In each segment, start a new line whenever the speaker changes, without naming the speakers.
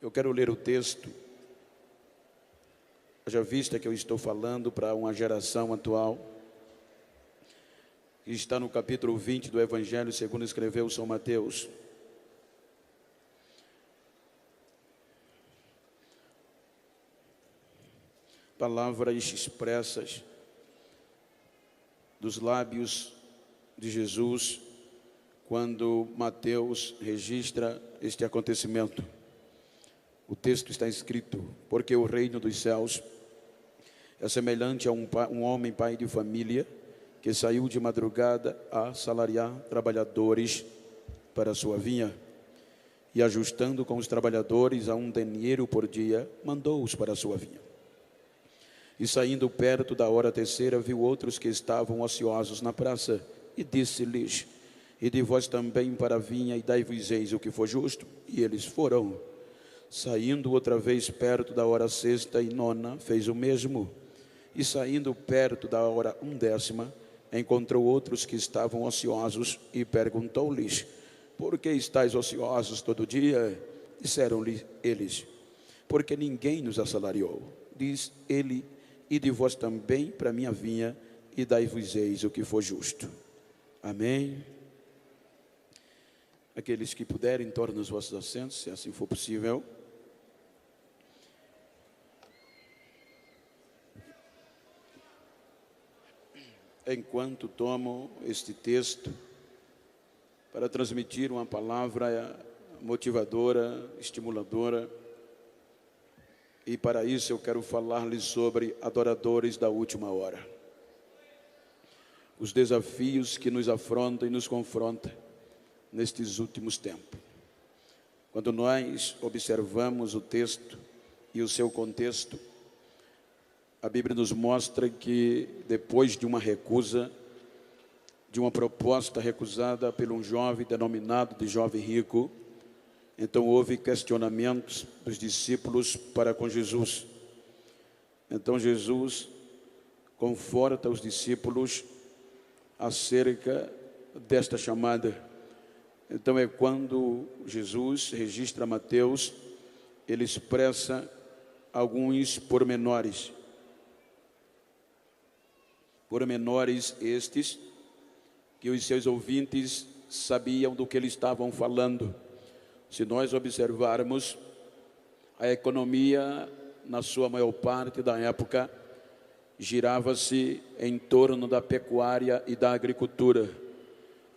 Eu quero ler o texto, já vista que eu estou falando para uma geração atual, que está no capítulo 20 do Evangelho segundo escreveu São Mateus. Palavras expressas dos lábios de Jesus, quando Mateus registra este acontecimento. O texto está escrito: porque o reino dos céus é semelhante a um homem pai de família que saiu de madrugada a assalariar trabalhadores para a sua vinha, e ajustando com os trabalhadores a 1 denário por dia, mandou-os para a sua vinha. E saindo perto da hora terceira, viu outros que estavam ociosos na praça, e disse-lhes: ide vós também para a vinha, e dai-vos eis o que for justo. E eles foram. Saindo outra vez perto da hora sexta e nona, fez o mesmo. E saindo perto da hora 1ª, encontrou outros que estavam ociosos, e perguntou-lhes: por que estáis ociosos todo dia? Disseram-lhe eles: porque ninguém nos assalariou. Diz ele: ide vós também para a minha vinha, e dai-vos eis o que for justo. Amém. Aqueles que puderem, tornem os vossos assentos, se assim for possível. Enquanto tomo este texto para transmitir uma palavra motivadora, estimuladora, e para isso eu quero falar-lhes sobre adoradores da última hora. Os desafios que nos afrontam e nos confrontam nestes últimos tempos. Quando nós observamos o texto e o seu contexto, a Bíblia nos mostra que depois de uma recusa, de uma proposta recusada por um jovem denominado de jovem rico, então houve questionamentos dos discípulos para com Jesus. Então Jesus conforta os discípulos acerca desta chamada. Então é quando Jesus registra Mateus, ele expressa alguns pormenores. Pormenores estes que os seus ouvintes sabiam do que eles estavam falando. Se nós observarmos, a economia, na sua maior parte da época, girava-se em torno da pecuária e da agricultura.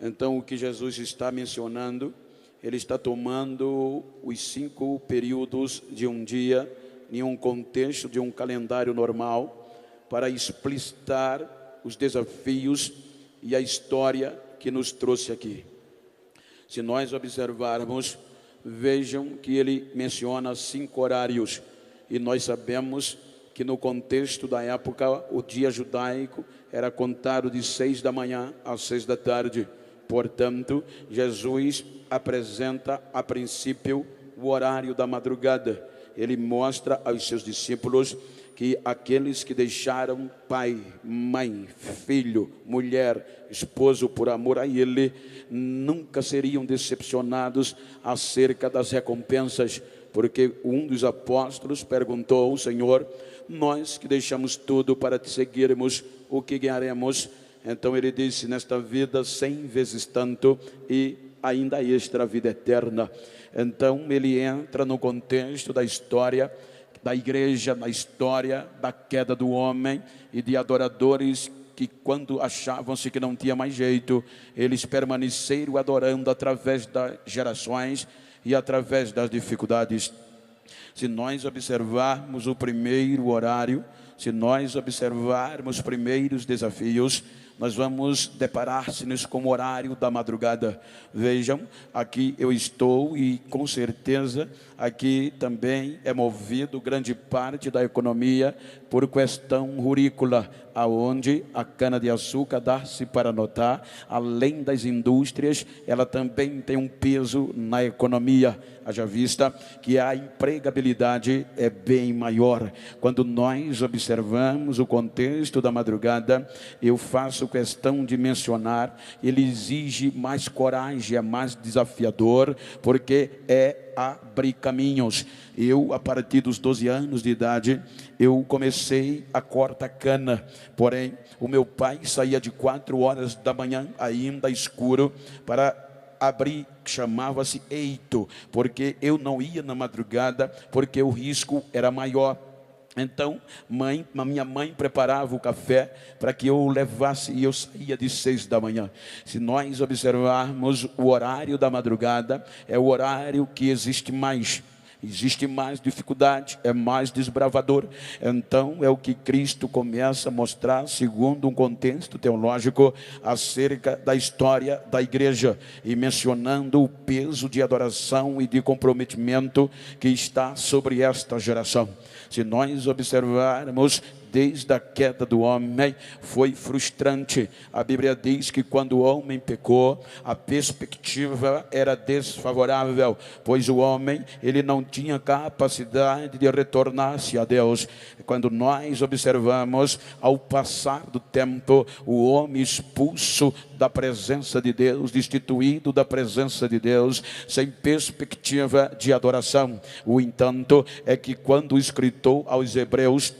Então, o que Jesus está mencionando, ele está tomando os 5 períodos de um dia, em um contexto de um calendário normal, para explicitar os desafios e a história que nos trouxe aqui. Se nós observarmos, vejam que ele menciona 5 horários, e nós sabemos que no contexto da época, o dia judaico era contado de 6 da manhã às 6 da tarde. Portanto, Jesus apresenta a princípio o horário da madrugada. Ele mostra aos seus discípulos que aqueles que deixaram pai, mãe, filho, mulher, esposo por amor a ele, nunca seriam decepcionados acerca das recompensas, porque um dos apóstolos perguntou ao Senhor: nós que deixamos tudo para te seguirmos, o que ganharemos? Então ele disse: nesta vida 100 vezes tanto, e ainda extra a vida eterna. Então ele entra no contexto da história da igreja, na história da queda do homem e de adoradores que, quando achavam-se que não tinha mais jeito, eles permaneceram adorando através das gerações e através das dificuldades. Se nós observarmos o primeiro horário, se nós observarmos os primeiros desafios, nós vamos deparar-se com o horário da madrugada. Vejam, aqui eu estou e com certeza aqui também é movido grande parte da economia por questão rurícola, aonde a cana-de-açúcar dá-se para notar, além das indústrias, ela também tem um peso na economia. Haja vista que a empregabilidade é bem maior. Quando nós observamos o contexto da madrugada, eu faço questão de mencionar, ele exige mais coragem, é mais desafiador, porque é abrir caminhos. Eu, a partir dos 12 anos de idade, eu comecei a cortar cana. Porém, o meu pai saía de 4 horas da manhã, ainda escuro, para abrir, chamava-se eito, porque eu não ia na madrugada, porque o risco era maior. Então, minha mãe preparava o café para que eu levasse, e eu saía de 6 da manhã. Se nós observarmos o horário da madrugada, é o horário que existe mais dificuldade, é mais desbravador. Então é o que Cristo começa a mostrar, segundo um contexto teológico, acerca da história da igreja, e mencionando o peso de adoração e de comprometimento que está sobre esta geração. Se nós observarmos, desde a queda do homem, foi frustrante. A Bíblia diz que quando o homem pecou, a perspectiva era desfavorável, pois o homem, ele não tinha capacidade de retornar-se a Deus. Quando nós observamos, ao passar do tempo, o homem expulso da presença de Deus, destituído da presença de Deus, sem perspectiva de adoração. O entanto, é que quando o escritor aos Hebreus,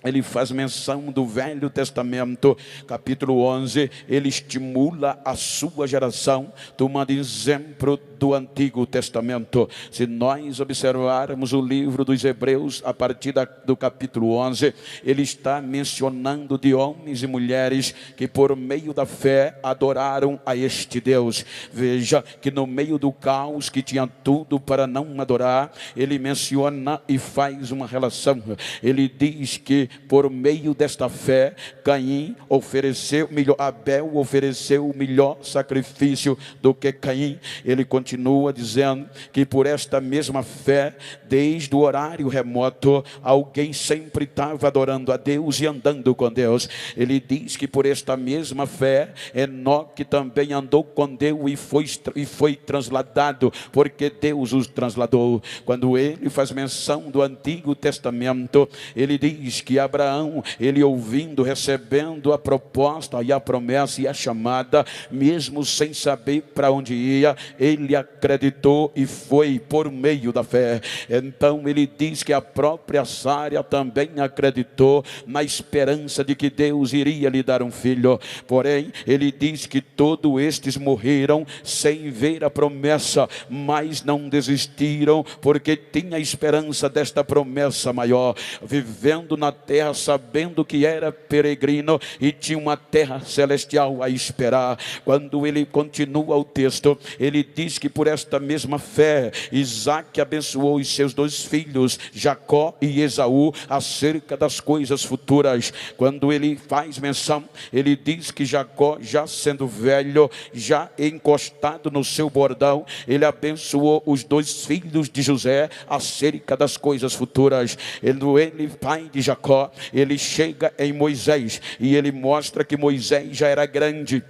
ele faz menção do Velho Testamento, capítulo 11, ele estimula a sua geração, tomando exemplo do Antigo Testamento. Se nós observarmos o livro dos Hebreus, a partir do capítulo 11, ele está mencionando de homens e mulheres que por meio da fé adoraram a este Deus. Veja que no meio do caos, que tinha tudo para não adorar, ele menciona e faz uma relação. Ele diz que por meio desta fé, Abel ofereceu o melhor sacrifício do que Caim. Ele continua dizendo que por esta mesma fé, desde o horário remoto, alguém sempre estava adorando a Deus e andando com Deus. Ele diz que por esta mesma fé, Enoque também andou com Deus e foi transladado, porque Deus os transladou. Quando ele faz menção do Antigo Testamento, ele diz que Abraão, ele ouvindo, recebendo a proposta e a promessa e a chamada, mesmo sem saber para onde ia, ele acreditou e foi por meio da fé. Então ele diz que a própria Sara também acreditou na esperança de que Deus iria lhe dar um filho. Porém, ele diz que todos estes morreram sem ver a promessa, mas não desistiram, porque tinha esperança desta promessa maior, vivendo na terra, sabendo que era peregrino e tinha uma terra celestial a esperar. Quando ele continua o texto, ele diz que por esta mesma fé, Isaac abençoou os seus 2 filhos, Jacó e Esaú, acerca das coisas futuras. Quando ele faz menção, ele diz que Jacó, já sendo velho, já encostado no seu bordão, ele abençoou os 2 filhos de José acerca das coisas futuras. Ele, pai de Jacó, ele chega em Moisés e ele mostra que Moisés já era grande.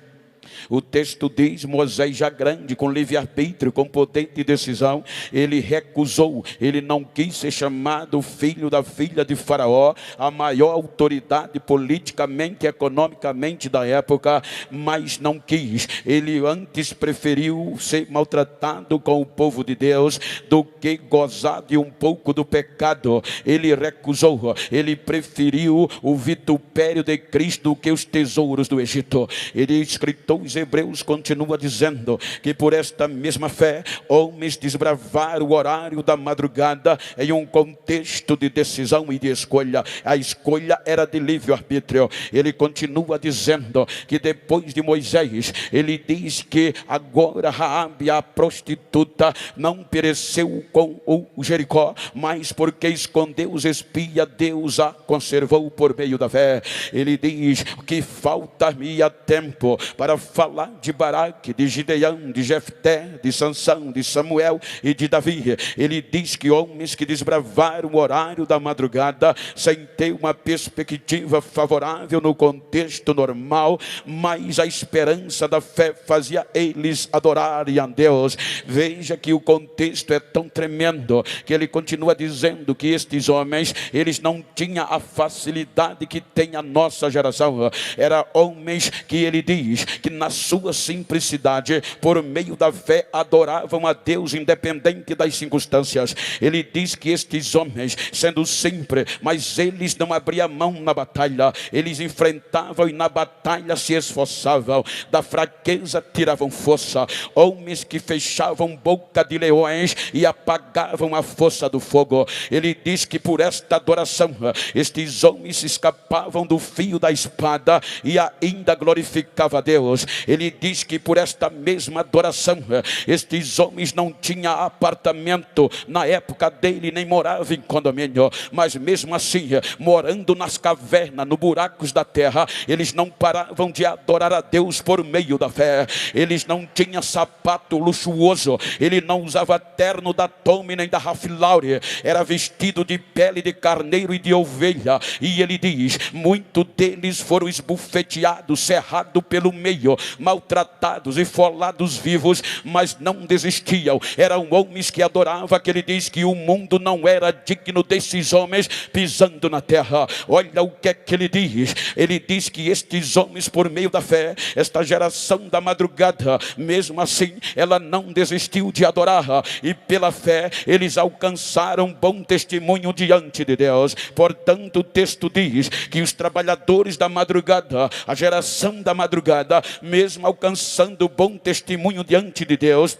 O texto diz, Moisés já grande, com livre-arbítrio, com poder de decisão, ele recusou, ele não quis ser chamado filho da filha de Faraó, a maior autoridade politicamente e economicamente da época, mas não quis. Ele antes preferiu ser maltratado com o povo de Deus do que gozar de um pouco do pecado. Ele recusou, ele preferiu o vitupério de Cristo do que os tesouros do Egito. Ele, escritor os Hebreus, continua dizendo que por esta mesma fé, homens desbravaram o horário da madrugada em um contexto de decisão e de escolha. A escolha era de livre-arbítrio. Ele continua dizendo que depois de Moisés, ele diz que agora Raabe, a prostituta, não pereceu com o Jericó, mas porque escondeu os espias, Deus a conservou por meio da fé. Ele diz que falta-me tempo para falar de Baraque, de Gideão, de Jefté, de Sansão, de Samuel e de Davi. Ele diz que homens que desbravaram o horário da madrugada sem ter uma perspectiva favorável no contexto normal, mas a esperança da fé fazia eles adorarem a Deus. Veja que o contexto é tão tremendo que ele continua dizendo que estes homens, eles não tinham a facilidade que tem a nossa geração. Eram homens que ele diz que na sua simplicidade, por meio da fé, adoravam a Deus independente das circunstâncias. Ele diz que estes homens, sendo simples, mas eles não abriam mão na batalha, eles enfrentavam e na batalha se esforçavam, da fraqueza tiravam força, homens que fechavam boca de leões e apagavam a força do fogo. Ele diz que por esta adoração, estes homens escapavam do fio da espada e ainda glorificavam a Deus. Ele diz que por esta mesma adoração, estes homens não tinham apartamento na época dele, nem moravam em condomínio, mas mesmo assim, morando nas cavernas, nos buracos da terra, eles não paravam de adorar a Deus por meio da fé. Eles não tinham sapato luxuoso, ele não usava terno da Tommy nem da Ralph Lauren, era vestido de pele de carneiro e de ovelha. E ele diz: muitos deles foram esbufeteados, cerrados pelo meio, maltratados e folados vivos, mas não desistiam. Eram homens que adoravam, que ele diz que o mundo não era digno desses homens pisando na terra. Olha o que é que ele diz. Ele diz que estes homens, por meio da fé, esta geração da madrugada, mesmo assim, ela não desistiu de adorar, e pela fé eles alcançaram bom testemunho diante de Deus. Portanto, o texto diz que os trabalhadores da madrugada, a geração da madrugada, mesmo alcançando bom testemunho diante de Deus,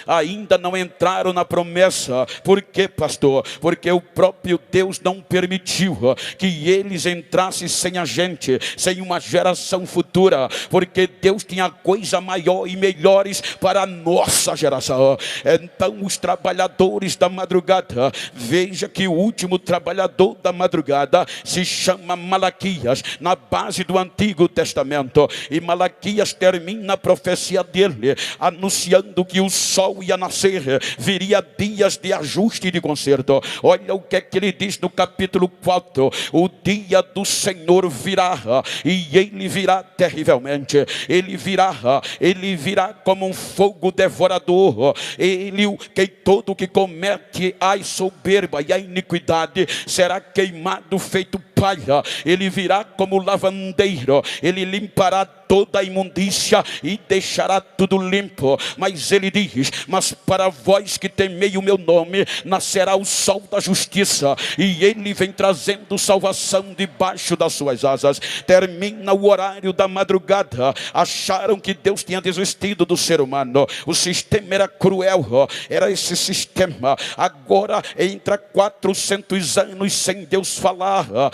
ainda não entraram na promessa. Por quê, pastor? Porque o próprio Deus não permitiu que eles entrassem sem a gente, sem uma geração futura, porque Deus tinha coisa maior e melhores para a nossa geração. Então os trabalhadores da madrugada, veja que o último trabalhador da madrugada se chama Malaquias, na base do Antigo Testamento, e Malaquias termina a profecia dele, anunciando que o sol ia nascer, viria dias de ajuste e de conserto. Olha o que é que ele diz no capítulo 4: o dia do Senhor virá, e ele virá terrivelmente. Ele virá como um fogo devorador. Todo que comete a soberba e a iniquidade será queimado feito palha. Ele virá como lavandeiro, ele limpará toda a imundícia e deixará tudo limpo. Mas ele diz: mas para vós que temei o meu nome, nascerá o sol da justiça, e ele vem trazendo salvação debaixo das suas asas. Termina o horário da madrugada. Acharam que Deus tinha desistido do ser humano. O sistema era cruel, era esse sistema. Agora entra 400 anos sem Deus falar,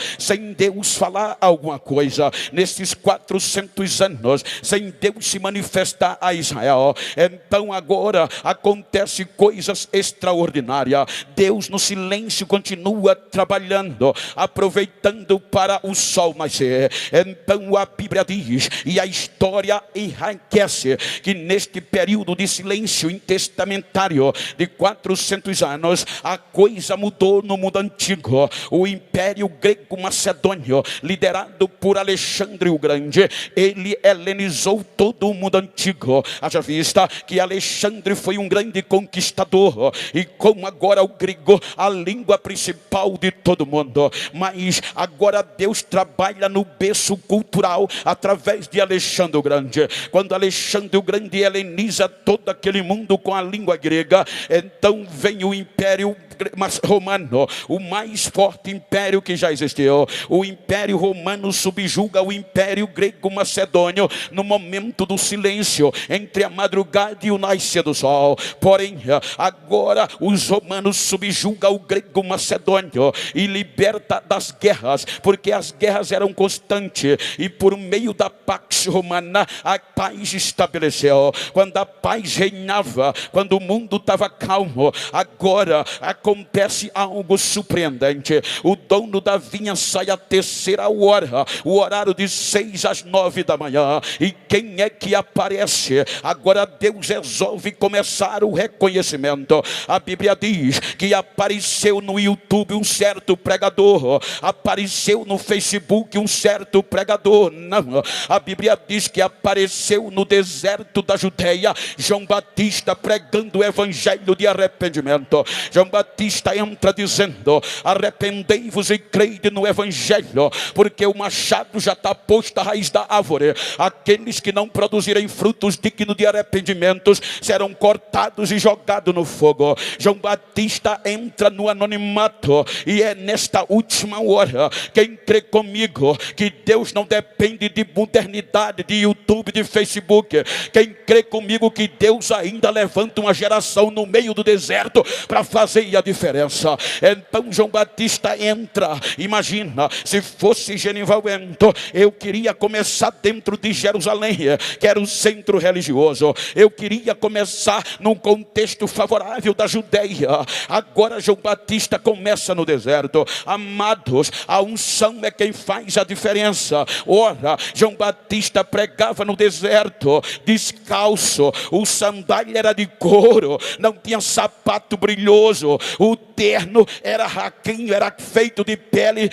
alguma coisa. Nesses 400 anos, sem Deus se manifestar a Israel. Então agora acontece coisas extraordinárias. Deus no silêncio continua trabalhando, aproveitando para o sol nascer. Então a Bíblia diz, e a história enriquece, que neste período de silêncio intestamentário de 400 anos, a coisa mudou no mundo antigo. O Império Grego Macedônio, liderado por Alexandre o Grande, ele helenizou todo o mundo antigo. Haja vista que Alexandre foi um grande conquistador, e como agora o grego, a língua principal de todo mundo. Mas agora Deus trabalha no berço cultural através de Alexandre o Grande. Quando Alexandre o Grande heleniza todo aquele mundo com a língua grega, então vem o Império Romano, o mais forte império que já existiu. O Império Romano subjuga o Império Grego Macedônio no momento do silêncio entre a madrugada e o nascer do sol. Porém, agora os romanos subjugam o Grego Macedônio e liberta das guerras, porque as guerras eram constantes, e por meio da Pax Romana a paz estabeleceu. Quando a paz reinava, quando o mundo estava calmo, agora acontece algo surpreendente. O dono da vinha sai à terceira hora, o horário de 6 às 9 da manhã. E quem é que aparece? Agora Deus resolve começar o reconhecimento. A Bíblia diz que apareceu no YouTube um certo pregador, apareceu no Facebook um certo pregador. Não, a Bíblia diz que apareceu no deserto da Judeia João Batista pregando o evangelho de arrependimento. João Batista entra dizendo: arrependei-vos e creide no evangelho, porque o machado já está posto à raiz da árvore. aqueles que não produzirem frutos dignos de arrependimentos serão cortados e jogados no fogo. João Batista entra no anonimato, e é nesta última hora, quem crê comigo que Deus não depende de modernidade, de YouTube, de Facebook, quem crê comigo que Deus ainda levanta uma geração no meio do deserto para fazer a diferença. Então João Batista entra. Imagina, se fosse Genival Bento, eu queria começar dentro de Jerusalém, que era o centro religioso. Eu queria começar num contexto favorável da Judeia. Agora João Batista começa no deserto. Amados, a unção é quem faz a diferença. Ora, João Batista pregava no deserto, descalço, o sandália era de couro, não tinha sapato brilhoso, o terno era raquinho, era feito de pele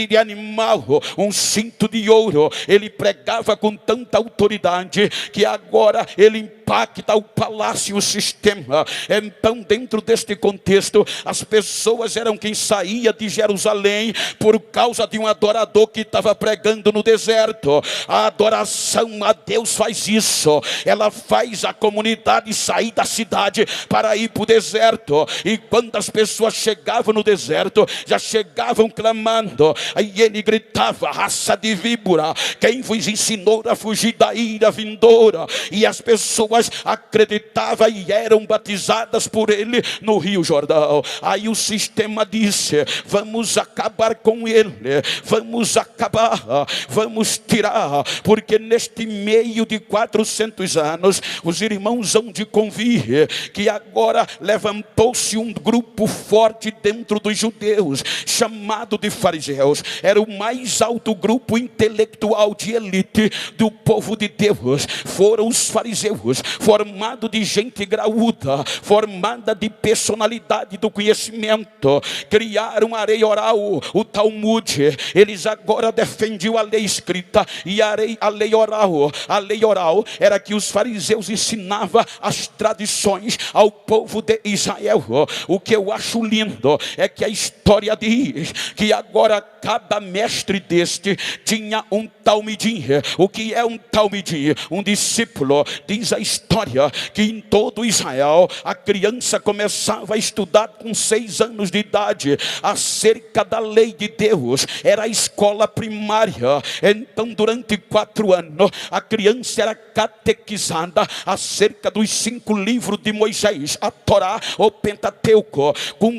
de animal, um cinto de ouro. Ele pregava com tanta autoridade que agora ele impacta o palácio, o sistema. Então, dentro deste contexto, as pessoas eram quem saía de Jerusalém por causa de um adorador que estava pregando no deserto. A adoração a Deus faz isso, ela faz a comunidade sair da cidade para ir para o deserto. E quando as pessoas chegavam no deserto, já chegavam clamando. Aí ele gritava: raça de víbora, quem vos ensinou a fugir da ira vindoura? E as pessoas acreditavam e eram batizadas por ele no Rio Jordão. Aí o sistema disse: vamos acabar com ele, vamos acabar, vamos tirar, porque neste meio de 400 anos os irmãos hão de convir que agora levantou-se um grupo forte dentro dos judeus, chamado de fariseus. Era o mais alto grupo intelectual de elite do povo de Deus. Foram os fariseus, formado de gente graúda, formada de personalidade do conhecimento. Criaram a lei oral, o Talmud. Eles agora defendiam a lei escrita e a lei oral. A lei oral era que os fariseus ensinavam as tradições ao povo de Israel. O que eu acho lindo é que a história diz que agora cada mestre deste tinha um talmidim. O que é um talmidim? Um discípulo. Diz a história que em todo Israel a criança começava a estudar com 6 anos de idade acerca da lei de Deus. Era a escola primária. Então durante 4 anos a criança era catequizada acerca dos 5 livros de Moisés, a Torá ou Pentateuco.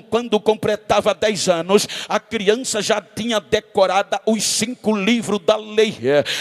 Quando completava 10 anos, a criança já tinha decorada os 5 livros da lei.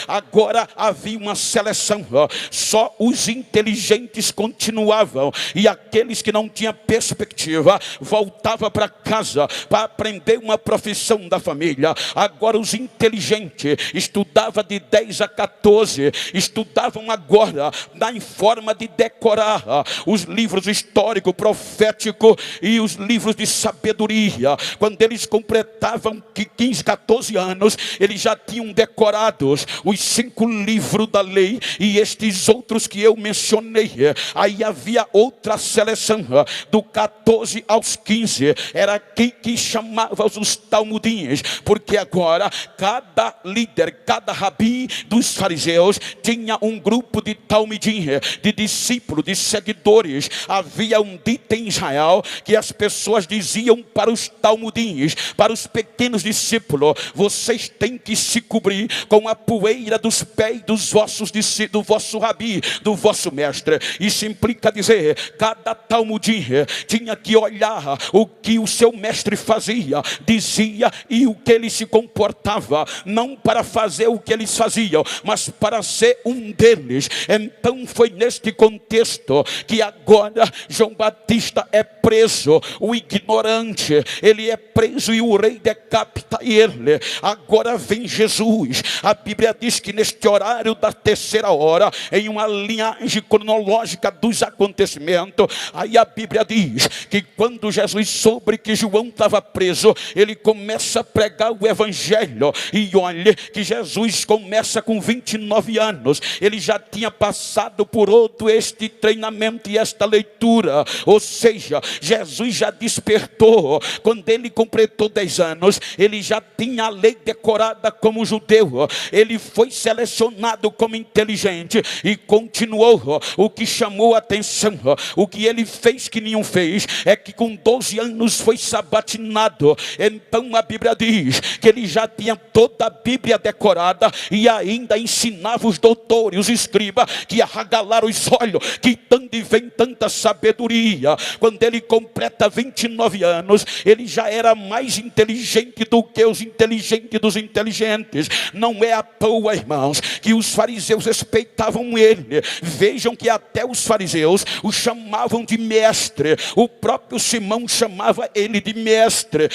Agora havia uma seleção, só os inteligentes continuavam, e aqueles que não tinham perspectiva voltavam para casa para aprender uma profissão da família. Agora os inteligentes estudavam de 10 a 14, estudavam agora em forma de decorar os livros históricos, proféticos e os livros de sabedoria. Quando eles completavam 15, 14 anos, eles já tinham decorados os 5 livros da lei e estes outros que eu mencionei. Aí havia outra seleção, do 14 aos 15, era aqui que chamava os talmudins, porque agora cada líder, cada rabi dos fariseus tinha um grupo de talmidim, de discípulos, de seguidores. Havia um dito em Israel que as pessoas diziam para os talmudins, para os pequenos discípulos: vocês têm que se cobrir com a poeira dos pés dos vossos discípulos, do vosso rabi, do vosso mestre. Isso implica dizer, cada talmudim tinha que olhar o que o seu mestre fazia, dizia e o que ele se comportava, não para fazer o que eles faziam, mas para ser um deles. Então foi neste contexto que agora João Batista é preso, o ignorante, ele é preso e o rei decapita ele. Agora vem Jesus. A Bíblia diz que neste horário da 3ª hora, em uma linhagem cronológica dos acontecimentos, aí a Bíblia diz que quando Jesus soube que João estava preso, ele começa a pregar o evangelho. E olha que Jesus começa com 29 anos, ele já tinha passado por todo este treinamento e esta leitura, ou seja, Jesus já despertou. Quando ele completou 10 anos, ele já tinha a lei decorada como judeu. Ele foi selecionado como inteligente e continuou. O que chamou a atenção, o que ele fez que nenhum fez, é que com 12 anos foi sabatinado. Então a Bíblia diz que ele já tinha toda a Bíblia decorada e ainda ensinava os doutores, os escribas, que arregalaram os olhos, que tanto vem tanta sabedoria. Quando ele completa 29 anos, ele já era mais inteligente do que os inteligentes dos inteligentes. Não é à toa, irmãos, que os fariseus respeitavam ele. Vejam que até os fariseus o chamavam de mestre. O próprio Simão chamava ele de mestre.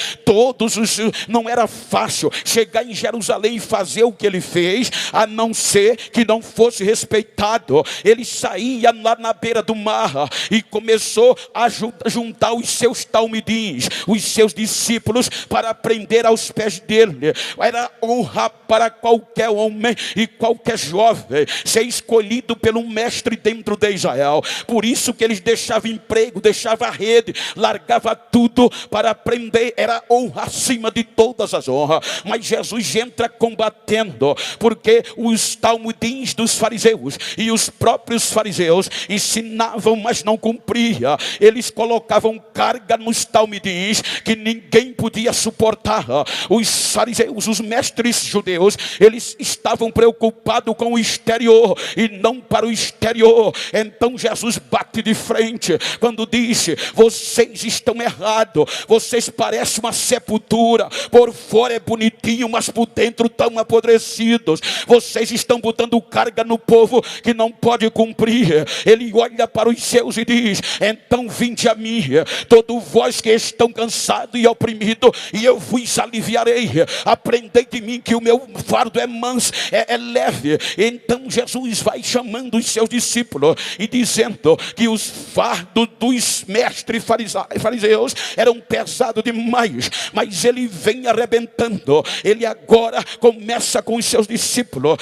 Não era fácil chegar em Jerusalém e fazer o que ele fez, a não ser que não fosse respeitado. Ele saía lá na beira do mar e começou a juntar os seus talmidins, os seus discípulos, para aprender aos pés dele. Era honra para qualquer homem e qualquer jovem ser escolhido pelo mestre dentro de Israel. Por isso que eles deixavam emprego, deixavam a rede, largava tudo para aprender. Era honra acima de todas as honras. Mas Jesus entra combatendo, porque os talmudins dos fariseus e os próprios fariseus ensinavam, mas não cumpria. Eles colocavam carga nos talmudins que ninguém podia suportar. Os fariseus, os mestres judeus, eles estavam preocupados com o exterior e não para o exterior. Então Jesus bate de frente quando disse: vocês estão errados, vocês parecem uma sepultura, por fora é bonitinho, mas por dentro estão apodrecidos. Vocês estão botando carga no povo que não pode cumprir. Ele olha para os seus e diz: então vinde a mim, todos vós que estão cansados e oprimidos, e eu vos aliviarei. Aprendei de mim que o meu fardo é manso, é leve. Então Jesus vai chamando os seus discípulos e dizendo que os fardos dos mestres fariseus eram pesados demais, mas ele vem arrebentando. Ele agora começa com os seus discípulos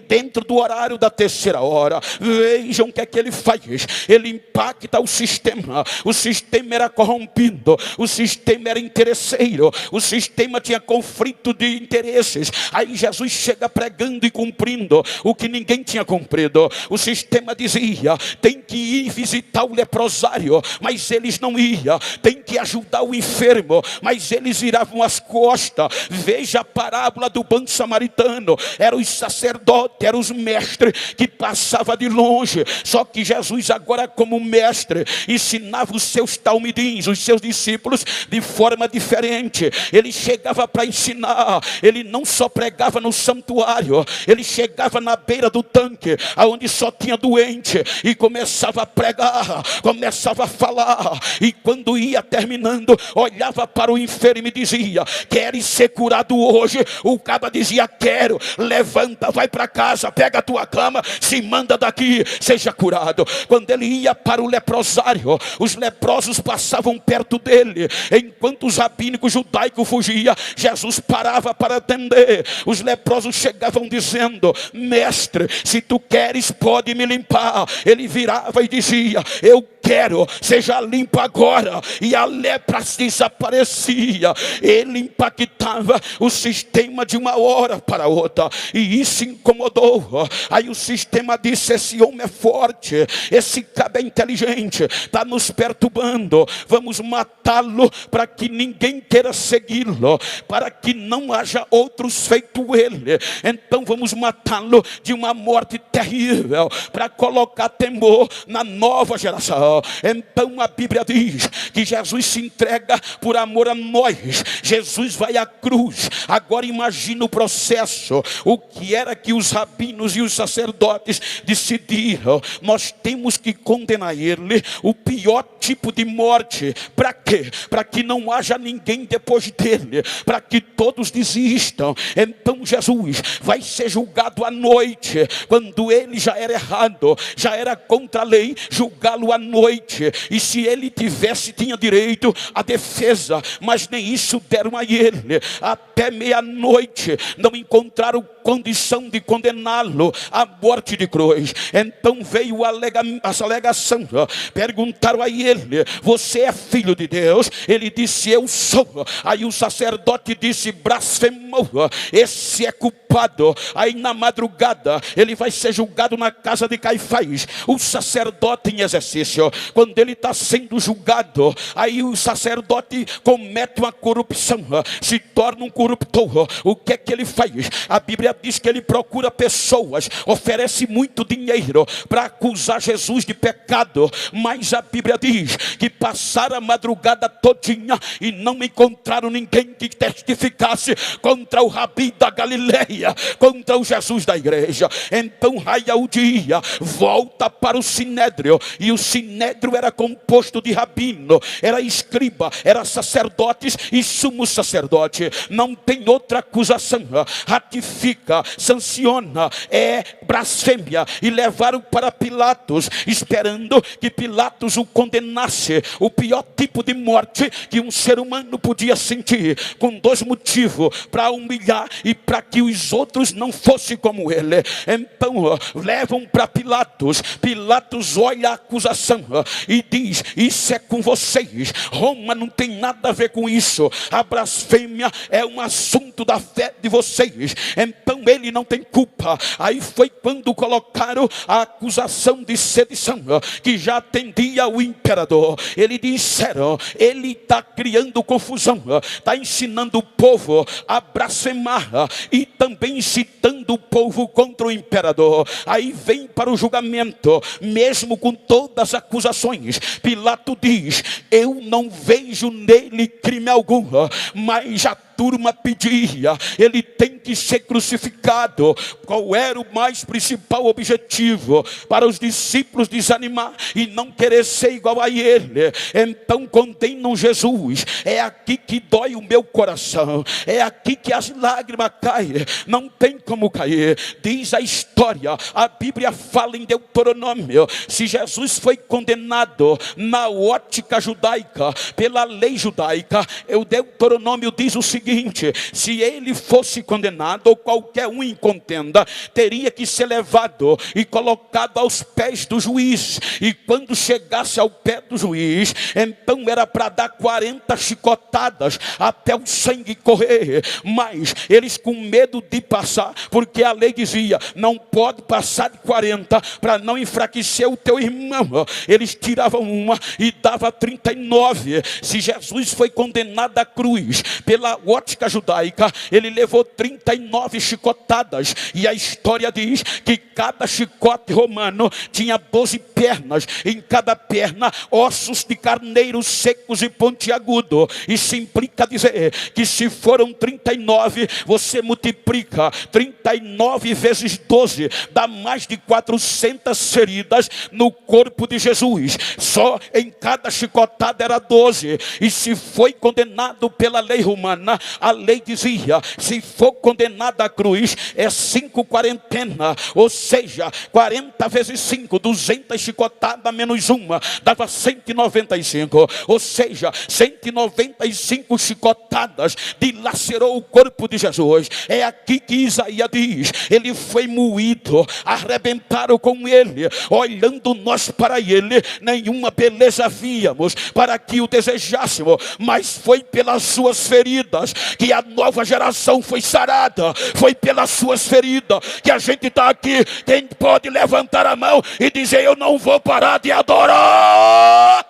dentro do horário da terceira hora. Vejam o que é que ele faz. Ele impacta o sistema. O sistema era corrompido, o sistema era interesseiro, o sistema tinha conflito de interesses. Aí Jesus chega pregando e cumprindo o que ninguém tinha cumprido. O sistema dizia: tem que ir visitar o leprosário, mas eles não iam. Tem que ajudar o enfermo, mas eles viravam as costas. Veja a parábola do bom samaritano. Eram os sacerdotes, eram os mestres que passavam de longe. Só que Jesus agora, como mestre, ensinava os seus talmidins, os seus discípulos, de forma diferente. Ele chegava para ensinar. Ele não só pregava no santuário, ele chegava na beira do tanque, aonde só tinha doente, e começava a pregar, começava a falar. E quando ia terminando, olhava para o enfermo e dizia: queres ser curado hoje? O caba dizia: quero. Levanta, vai para casa, pega a tua cama, se manda daqui, seja curado. Quando ele ia para o leprosário, os leprosos passavam perto dele. Enquanto os rabínicos judaicos fugiam, Jesus parava para atender. Os leprosos chegavam dizendo: mestre, se tu queres, pode me limpar. Ele virava e dizia: eu quero, seja limpo agora. E a lepra desaparecia. Ele impactava o sistema de uma hora para outra, e isso incomodou. Aí o sistema disse: esse homem é forte, esse cara é inteligente, está nos perturbando, vamos matá-lo para que ninguém queira segui-lo, para que não haja outros feito ele. Então vamos matá-lo de uma morte terrível, para colocar temor na nova geração. Então a Bíblia diz que Jesus se entrega por amor a nós. Jesus vai à cruz. Agora imagina o processo. O que era que os rabinos e os sacerdotes decidiram? Nós temos que condenar ele, o pior tipo de morte. Para quê? Para que não haja ninguém depois dele, para que todos desistam. Então Jesus vai ser julgado à noite, quando ele já era errado, já era contra a lei julgá-lo à noite. E se ele tinha direito à defesa, mas nem isso deram a ele. Até meia-noite não encontraram condição de condená-lo à morte de cruz. Então veio a alegação, perguntaram a ele: você é filho de Deus? Ele disse, eu sou. Aí o sacerdote disse, blasfemou, esse é culpado. Aí na madrugada ele vai ser julgado na casa de Caifás. O sacerdote em exercício, quando ele está sendo julgado, aí o sacerdote comete uma corrupção, se torna um corruptor. O que é que ele faz? A Bíblia diz que ele procura pessoas, oferece muito dinheiro para acusar Jesus de pecado, mas a Bíblia diz que passaram a madrugada todinha e não encontraram ninguém que testificasse contra o Rabi da Galileia, contra o Jesus da igreja. Então raia o dia, volta para o sinédrio, e o sinédrio era composto de rabino, era escriba, era sacerdotes e sumo sacerdote. Não tem outra acusação, ratifica, sanciona, é blasfêmia. E levaram para Pilatos, esperando que Pilatos o condenasse, o pior tipo de morte que um ser humano podia sentir, com dois motivos: para humilhar e para que os outros não fossem como ele. Então levam para Pilatos. Pilatos olha a acusação e diz, isso é com vocês, Roma não tem nada a ver com isso, a blasfêmia é um assunto da fé de vocês, então ele não tem culpa. Aí foi quando colocaram a acusação de sedição, que já atendia o imperador. Eles disseram, ele está criando confusão, está ensinando o povo a blasfemar e também incitando o povo contra o imperador. Aí vem para o julgamento, mesmo com todas as acusações. Pilato diz, eu não vejo nele crime algum, mas a turma pedia, ele tem que ser crucificado. Qual era o mais principal objetivo? Para os discípulos desanimar e não querer ser igual a ele. Então condenam Jesus. É aqui que dói o meu coração, é aqui que as lágrimas caem, não tem como cair. Diz a história, a Bíblia fala em Deuteronômio, se Jesus foi condenado na ótica judaica, pela lei judaica, o Deuteronômio diz o seguinte: se ele fosse condenado, ou qualquer um em contenda, teria que ser levado e colocado aos pés do juiz, e quando chegasse ao pé do juiz, então era para dar 40 chicotadas até o sangue correr. Mas eles, com medo de passar, porque a lei dizia, não pode passar de 40 para não enfraquecer o teu irmão, eles tiravam uma e dava 39. Se Jesus foi condenado à cruz pela ótica judaica, ele levou 39 chicotadas, e a história diz que cada chicote romano tinha 12 pernas, em cada perna ossos de carneiro secos e pontiagudo. Isso implica dizer que se foram 39, você multiplica 39 vezes 12, dá mais de 400 feridas no corpo de Jesus. Só em cada chicotada era 12. E se foi condenado pela lei romana, a lei dizia, se for condenado à cruz, é 5 quarentena, ou seja, 40 vezes 5, 200 chicotadas menos uma, dava 195, ou seja, 195 chicotadas dilacerou o corpo de Jesus. É aqui que Isaías diz, ele foi moído, arrebentaram com ele, olhando nós para ele, nenhuma beleza víamos para que o desejássemos, mas foi pelas suas feridas que a nova geração foi sarada, foi pelas suas feridas que a gente está aqui. Quem pode levantar a mão e dizer, eu não vou parar de adorar?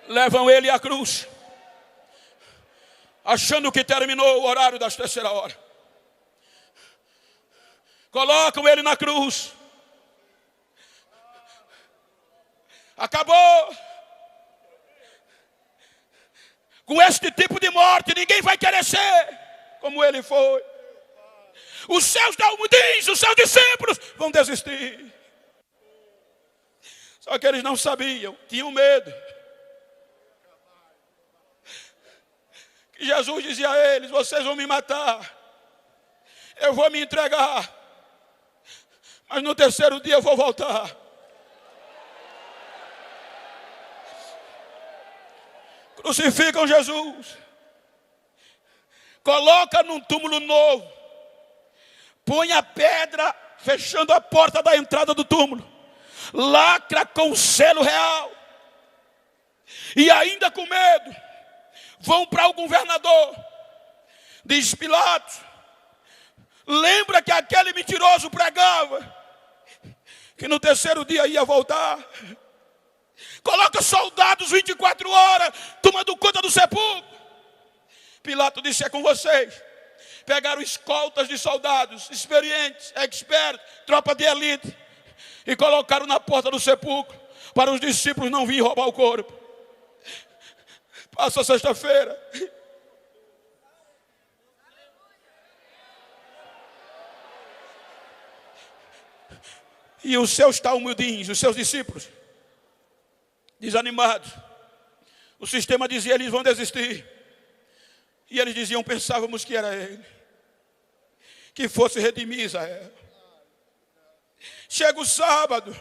Levam ele à cruz, achando que terminou o horário das terceira hora. Colocam ele na cruz. Acabou. Com este tipo de morte, ninguém vai querer ser como ele foi. Os seus diz, os seus discípulos vão desistir. Só que eles não sabiam, tinham medo. Que Jesus dizia a eles, vocês vão me matar, eu vou me entregar, mas no terceiro dia eu vou voltar. Crucificam Jesus, coloca num túmulo novo, põe a pedra fechando a porta da entrada do túmulo, lacra com o selo real, e ainda com medo, vão para o governador. Diz Pilatos: lembra que aquele mentiroso pregava que no terceiro dia ia voltar? Coloca soldados 24 horas tomando conta do sepulcro. Pilatos disse: é com vocês. Pegaram escoltas de soldados experientes, expertos, tropa de elite, e colocaram na porta do sepulcro para os discípulos não virem roubar o corpo. Passa a sexta-feira, e os seus talmudins, os seus discípulos, desanimados, o sistema dizia: eles vão desistir. E eles diziam: pensávamos que era ele, que fosse redimir Israel. Chega o sábado,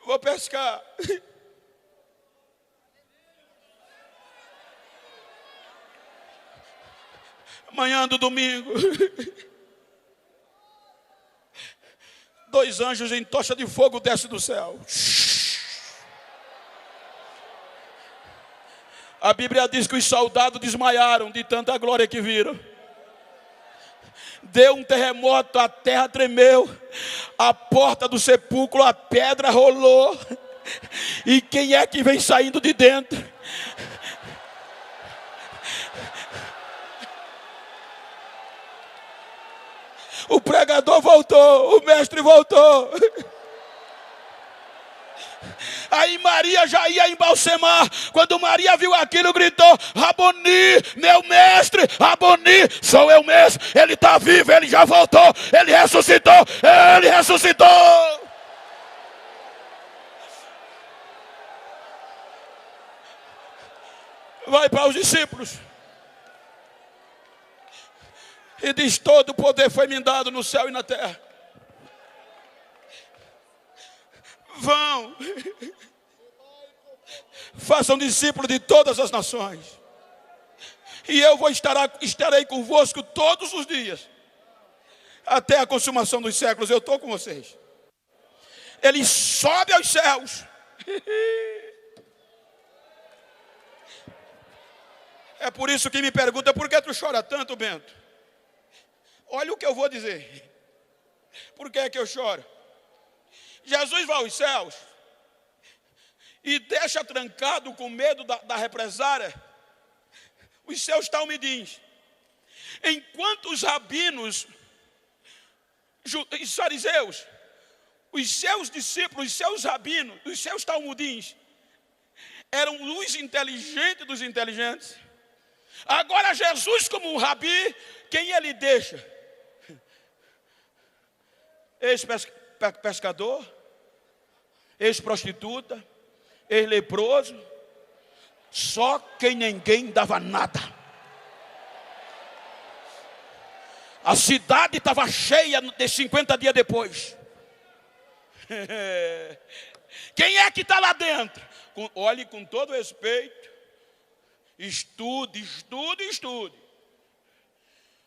vou pescar. Manhã do domingo, 2 anjos em tocha de fogo descem do céu. A Bíblia diz que os soldados desmaiaram de tanta glória que viram. Deu um terremoto, a terra tremeu, a porta do sepulcro, a pedra rolou. E quem é que vem saindo de dentro? O pregador voltou, o mestre voltou. Aí Maria já ia embalsamar. Quando Maria viu aquilo, gritou: Raboni, meu mestre, Raboni, sou eu mesmo. Ele está vivo, ele já voltou, ele ressuscitou, ele ressuscitou. Vai para os discípulos e diz: todo o poder foi me dado no céu e na terra. Vão, façam discípulos de todas as nações, e eu estarei convosco todos os dias, até a consumação dos séculos. Eu estou com vocês. Ele sobe aos céus. É por isso que me pergunta: por que tu chora tanto, Bento? Olha o que eu vou dizer. Por que é que eu choro? Jesus vai aos céus e deixa trancado, com medo da represária, os seus talmidins. Enquanto os rabinos, os fariseus, os seus discípulos, os seus rabinos, os seus talmudins, eram os inteligentes dos inteligentes. Agora Jesus, como um rabi, quem ele deixa? Ex-pescador, ex-prostituta, ex-leproso, só quem ninguém dava nada. A cidade estava cheia de 50 dias depois. Quem é que está lá dentro? Olhe com todo respeito, estude.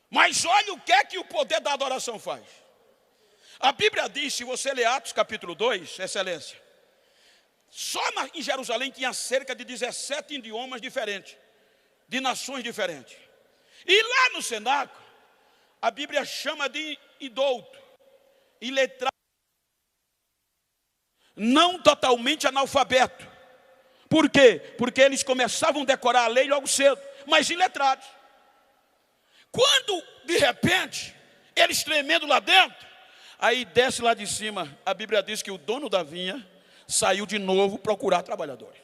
Mas olha o que o poder da adoração faz. A Bíblia diz, se você ler Atos capítulo 2, excelência, só em Jerusalém tinha cerca de 17 idiomas diferentes, de nações diferentes. E lá no cenáculo, a Bíblia chama de idouto, iletrado, não totalmente analfabeto. Por quê? Porque eles começavam a decorar a lei logo cedo, mas iletrados. Quando, de repente, eles tremendo lá dentro, aí desce lá de cima, a Bíblia diz que o dono da vinha saiu de novo procurar trabalhadores.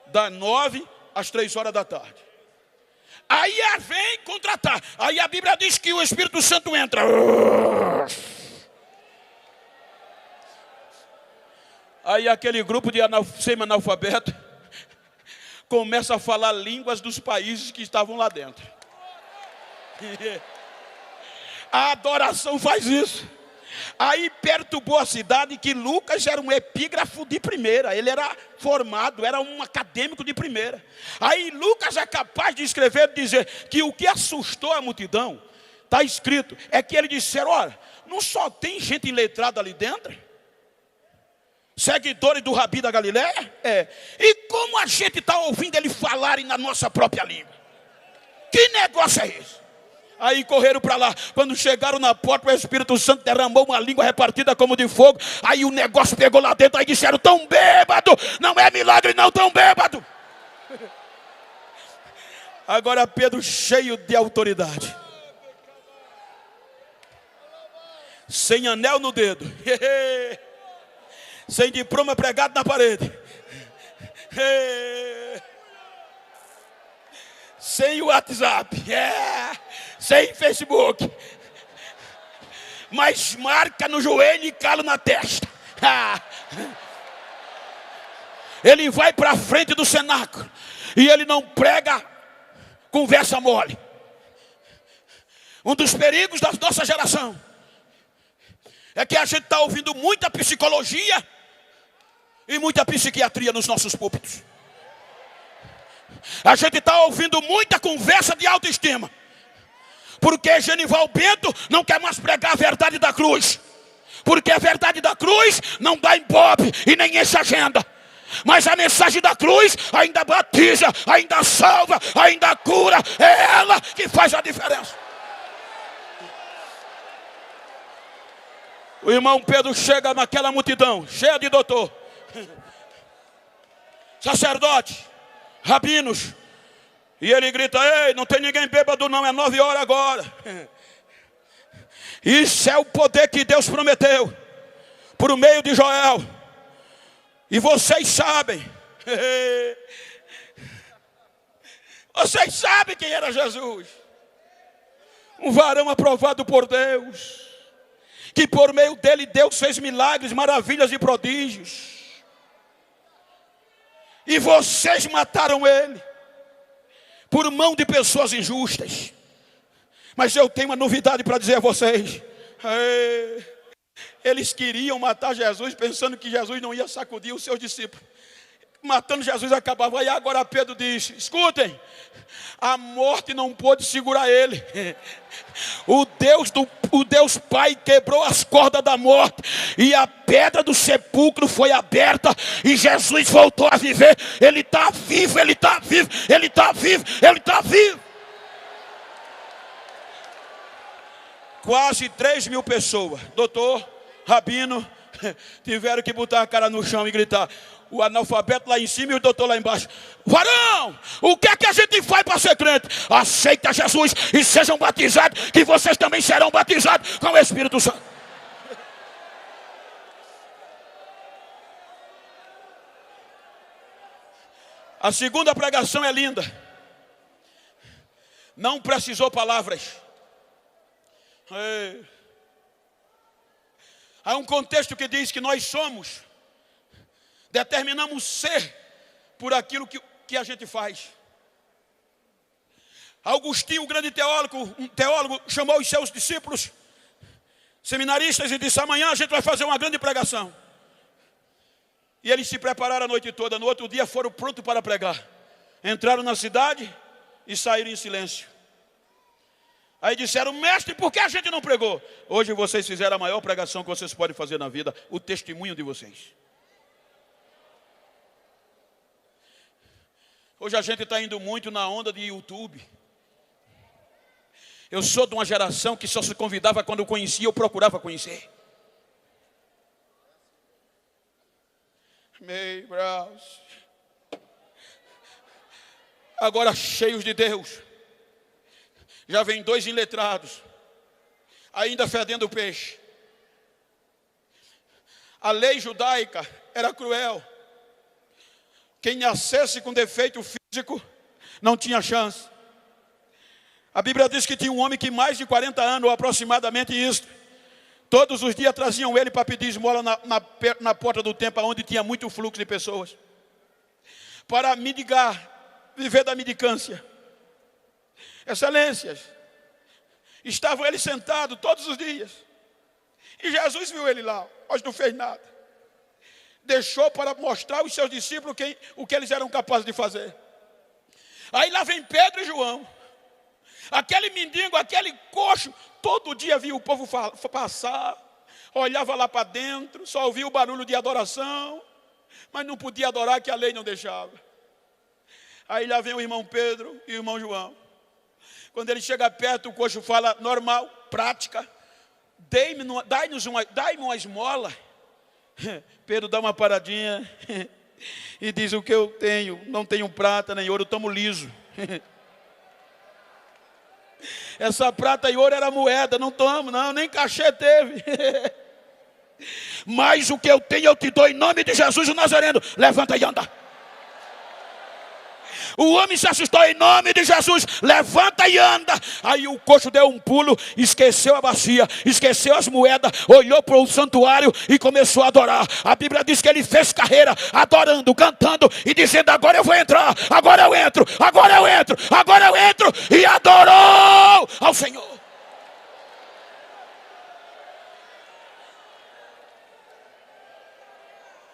Das 9 às 3 horas da tarde. Aí vem contratar. Aí a Bíblia diz que o Espírito Santo entra. Aí aquele grupo de semi-analfabeto começa a falar línguas dos países que estavam lá dentro. A adoração faz isso. Aí perturbou a cidade, que Lucas era um epígrafo de primeira. Ele era formado, era um acadêmico de primeira. Aí Lucas é capaz de escrever e dizer que o que assustou a multidão está escrito, é que eles disseram, olha, não só tem gente iletrada ali dentro? Seguidores do Rabi da Galileia? E como a gente está ouvindo ele falarem na nossa própria língua? Que negócio é esse? Aí correram para lá. Quando chegaram na porta, o Espírito Santo derramou uma língua repartida como de fogo. Aí o negócio pegou lá dentro. Aí disseram, tão bêbado. Não é milagre não, tão bêbado. Agora Pedro cheio de autoridade, sem anel no dedo, sem diploma pregado na parede, sem WhatsApp, sem Facebook, mas marca no joelho e calo na testa. Ele vai para frente do cenáculo e ele não prega conversa mole. Um dos perigos da nossa geração é que a gente está ouvindo muita psicologia e muita psiquiatria nos nossos púlpitos. A gente está ouvindo muita conversa de autoestima, porque Genival Bento não quer mais pregar a verdade da cruz, porque a verdade da cruz não dá ibope e nem enche agenda. Mas a mensagem da cruz ainda batiza, ainda salva, ainda cura. É ela que faz a diferença. O irmão Pedro chega naquela multidão, cheia de doutor, sacerdote, rabinos, e ele grita, ei, não tem ninguém bêbado não, é 9 horas agora. Isso é o poder que Deus prometeu, por meio de Joel. E vocês sabem, vocês sabem quem era Jesus. Um varão aprovado por Deus, que por meio dele Deus fez milagres, maravilhas e prodígios. E vocês mataram ele, por mão de pessoas injustas. Mas eu tenho uma novidade para dizer a vocês. Eles queriam matar Jesus, pensando que Jesus não ia sacudir os seus discípulos. Matando Jesus acabava. E agora Pedro diz, escutem, a morte não pôde segurar ele. O Deus Pai quebrou as cordas da morte, e a pedra do sepulcro foi aberta, e Jesus voltou a viver. Ele está vivo, ele está vivo, ele está vivo, ele está vivo. Quase 3.000 pessoas, doutor, rabino, tiveram que botar a cara no chão e gritar. O analfabeto lá em cima e o doutor lá embaixo. Varão, o que é que a gente faz para ser crente? Aceita Jesus e sejam batizados, que vocês também serão batizados com o Espírito Santo. A segunda pregação é linda. Não precisou palavras. Há um contexto que diz que nós determinamos ser por aquilo que a gente faz. Agostinho, um grande teólogo, chamou os seus discípulos, seminaristas, e disse, amanhã a gente vai fazer uma grande pregação. E eles se prepararam a noite toda. No outro dia foram prontos para pregar. Entraram na cidade e saíram em silêncio. Aí disseram, mestre, por que a gente não pregou? Hoje vocês fizeram a maior pregação que vocês podem fazer na vida, o testemunho de vocês. Hoje a gente está indo muito na onda de YouTube. Eu sou de uma geração que só se convidava quando eu conhecia, eu procurava conhecer. Meio braço. Agora cheios de Deus. Já vem 2 iletrados, ainda fedendo peixe. A lei judaica era cruel. Quem nascesse com defeito físico não tinha chance. A Bíblia diz que tinha um homem que mais de 40 anos, ou aproximadamente isso, todos os dias traziam ele para pedir esmola na porta do templo, onde tinha muito fluxo de pessoas, para mendigar, viver da mendicância. Excelências, estavam ele sentado todos os dias, e Jesus viu ele lá, mas não fez nada. Deixou para mostrar aos seus discípulos o que eles eram capazes de fazer. Aí lá vem Pedro e João. Aquele mendigo, aquele coxo, todo dia via o povo passar, olhava lá para dentro, só ouvia o barulho de adoração, mas não podia adorar, que a lei não deixava. Aí lá vem o irmão Pedro e o irmão João. Quando ele chega perto, o coxo fala: normal, prática, dai-me uma esmola. Pedro dá uma paradinha e diz: o que eu tenho, não tenho prata nem ouro, estamos liso. Essa prata e ouro era moeda, não estamos, não, nem cachê teve. Mas o que eu tenho eu te dou em nome de Jesus o Nazareno. Levanta e anda. O homem se assustou: em nome de Jesus, levanta e anda. Aí o coxo deu um pulo, esqueceu a bacia, esqueceu as moedas, olhou para o santuário e começou a adorar. A Bíblia diz que ele fez carreira, adorando, cantando e dizendo: agora eu vou entrar, agora eu entro, agora eu entro, agora eu entro. E adorou ao Senhor.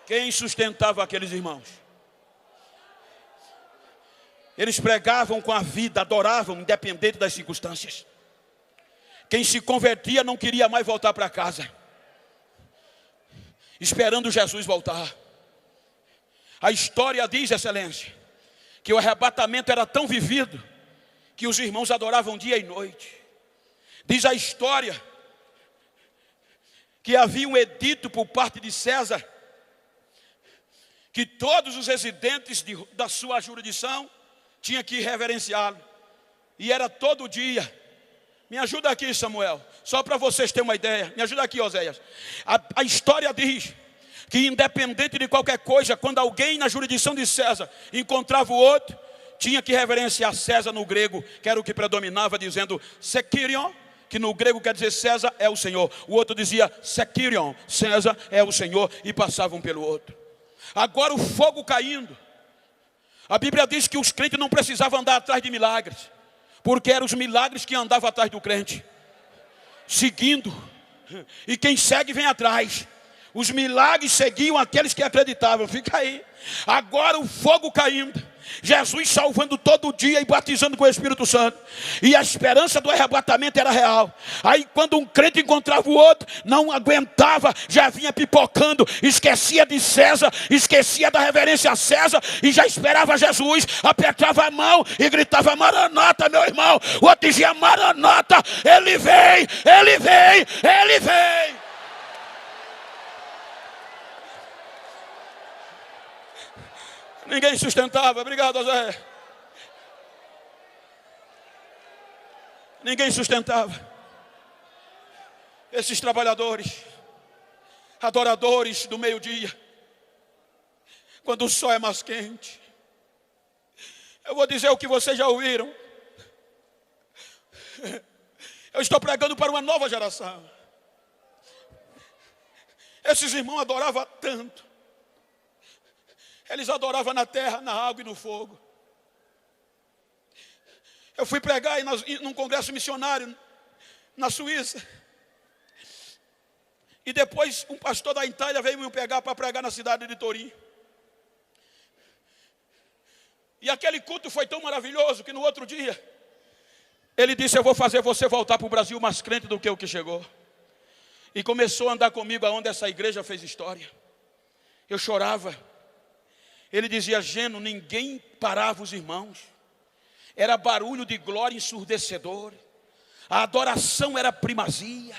Quem sustentava aqueles irmãos? Eles pregavam com a vida, adoravam, independente das circunstâncias. Quem se convertia não queria mais voltar para casa, esperando Jesus voltar. A história diz, excelência, que o arrebatamento era tão vivido que os irmãos adoravam dia e noite. Diz a história que havia um edito por parte de César, que todos os residentes da sua jurisdição tinha que reverenciá-lo. E era todo dia. Me ajuda aqui, Samuel, só para vocês terem uma ideia. Me ajuda aqui, Oséias. A história diz que independente de qualquer coisa, quando alguém na jurisdição de César encontrava o outro, tinha que reverenciar César no grego, que era o que predominava, dizendo Sekirion, que no grego quer dizer César é o Senhor. O outro dizia Sekirion, César é o Senhor, e passavam pelo outro. Agora o fogo caindo, a Bíblia diz que os crentes não precisavam andar atrás de milagres, porque eram os milagres que andavam atrás do crente, seguindo. E quem segue vem atrás. Os milagres seguiam aqueles que acreditavam. Fica aí. Agora o fogo caindo, Jesus salvando todo dia e batizando com o Espírito Santo. E a esperança do arrebatamento era real. Aí quando um crente encontrava o outro, não aguentava, já vinha pipocando, esquecia de César, esquecia da reverência a César e já esperava Jesus, apertava a mão e gritava: Maranata, meu irmão. O outro dizia: Maranata, ele vem, ele vem, ele vem. Ninguém sustentava. Obrigado, Zé. Ninguém sustentava. Esses trabalhadores, adoradores do meio-dia, quando o sol é mais quente. Eu vou dizer o que vocês já ouviram. Eu estou pregando para uma nova geração. Esses irmãos adoravam tanto. Eles adoravam na terra, na água e no fogo. Eu fui pregar num congresso missionário na Suíça. E depois um pastor da Itália veio me pegar para pregar na cidade de Turim. E aquele culto foi tão maravilhoso que no outro dia ele disse: eu vou fazer você voltar para o Brasil mais crente do que o que chegou. E começou a andar comigo aonde essa igreja fez história. Eu chorava. Ele dizia: Geno, ninguém parava os irmãos. Era barulho de glória ensurdecedor. A adoração era primazia.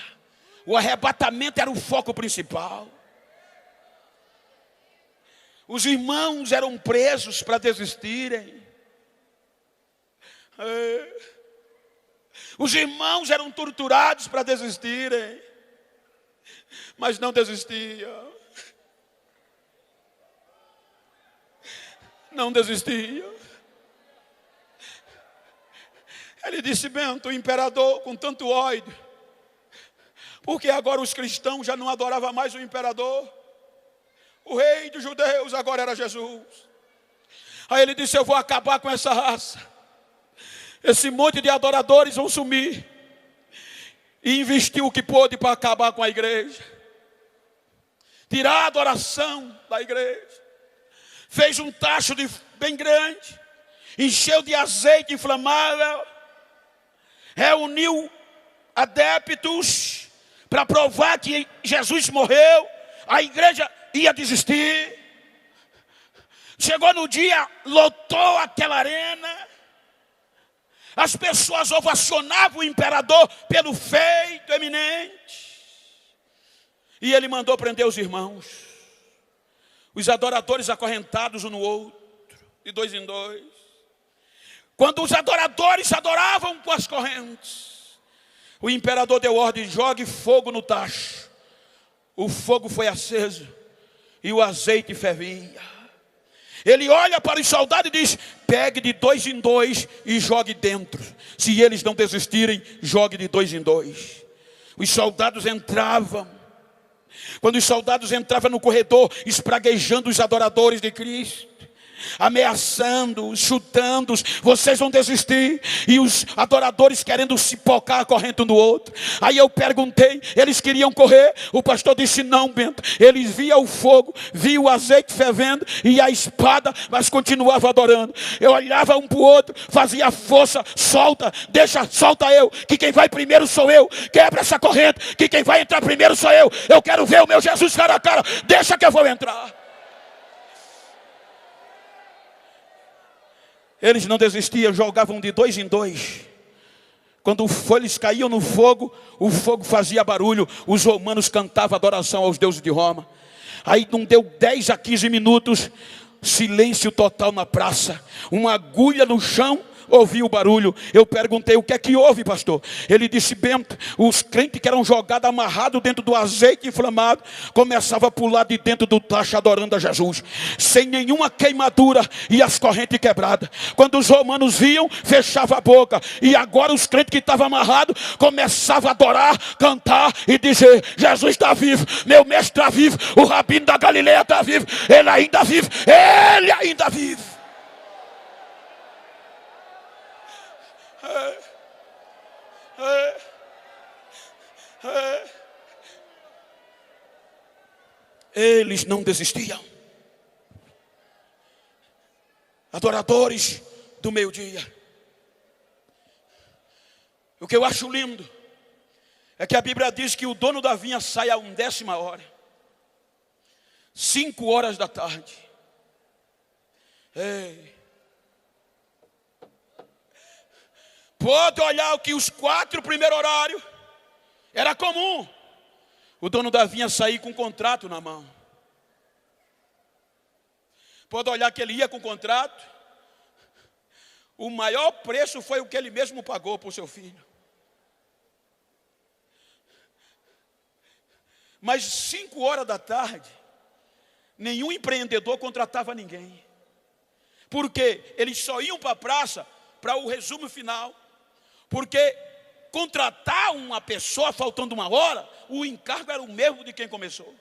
O arrebatamento era o foco principal. Os irmãos eram presos para desistirem. Os irmãos eram torturados para desistirem. Mas não desistiam. Não desistiam. Ele disse: Bento, o imperador com tanto ódio, porque agora os cristãos já não adoravam mais o imperador. O rei dos judeus agora era Jesus. Aí ele disse: eu vou acabar com essa raça. Esse monte de adoradores vão sumir. E investiu o que pôde para acabar com a igreja. Tirar a adoração da igreja. Fez um tacho bem grande. Encheu de azeite inflamável. reuniu adeptos para provar que Jesus morreu. A igreja ia desistir. Chegou no dia, lotou aquela arena. As pessoas ovacionavam o imperador pelo feito eminente. E ele mandou prender os irmãos. Os adoradores acorrentados um no outro, de dois em dois. Quando os adoradores adoravam com as correntes, o imperador deu ordem: jogue fogo no tacho. O fogo foi aceso e o azeite fervia. Ele olha para os soldados e diz: pegue de dois em dois e jogue dentro. Se eles não desistirem, jogue de dois em dois. Os soldados entravam. Quando os soldados entravam no corredor, espraguejando os adoradores de Cristo, ameaçando-os, chutando-os, vocês vão desistir. E os adoradores querendo se pocar a corrente um do outro. Aí eu perguntei, eles queriam correr? O pastor disse: não, Bento. Eles viam o fogo, viam o azeite fervendo e a espada, mas continuavam adorando. Eu olhava um para o outro, fazia força: solta, deixa, solta eu, que quem vai primeiro sou eu. Quebra essa corrente, que quem vai entrar primeiro sou eu. Eu quero ver o meu Jesus cara a cara, deixa que eu vou entrar. Eles não desistiam, jogavam de dois em dois. Quando eles caíam no fogo, o fogo fazia barulho. Os romanos cantavam adoração aos deuses de Roma. Aí não deu 10 a 15 minutos, silêncio total na praça. Uma agulha no chão, ouvi o barulho. Eu perguntei: o que é que houve, pastor? Ele disse: Bento, os crentes que eram jogados, amarrados dentro do azeite inflamado, começavam a pular de dentro do tacho adorando a Jesus, sem nenhuma queimadura e as correntes quebradas. Quando os romanos viam, fechavam a boca. E agora os crentes que estavam amarrados começavam a adorar, cantar e dizer: Jesus está vivo, meu mestre está vivo, o rabino da Galileia está vivo, ele ainda vive, ele ainda vive. Eles não desistiam. Adoradores do meio-dia. O que eu acho lindo é que a Bíblia diz que o dono da vinha sai a 1ª hora, 5 horas da tarde. Ei. Pode olhar o que os 4 primeiros horários era comum. O dono da vinha sair com um contrato na mão. Pode olhar que ele ia com o contrato. O maior preço foi o que ele mesmo pagou por seu filho. Mas 5 horas da tarde, nenhum empreendedor contratava ninguém. Porque eles só iam para a praça para o resumo final. Porque contratar uma pessoa faltando 1 hora, o encargo era o mesmo de quem começou.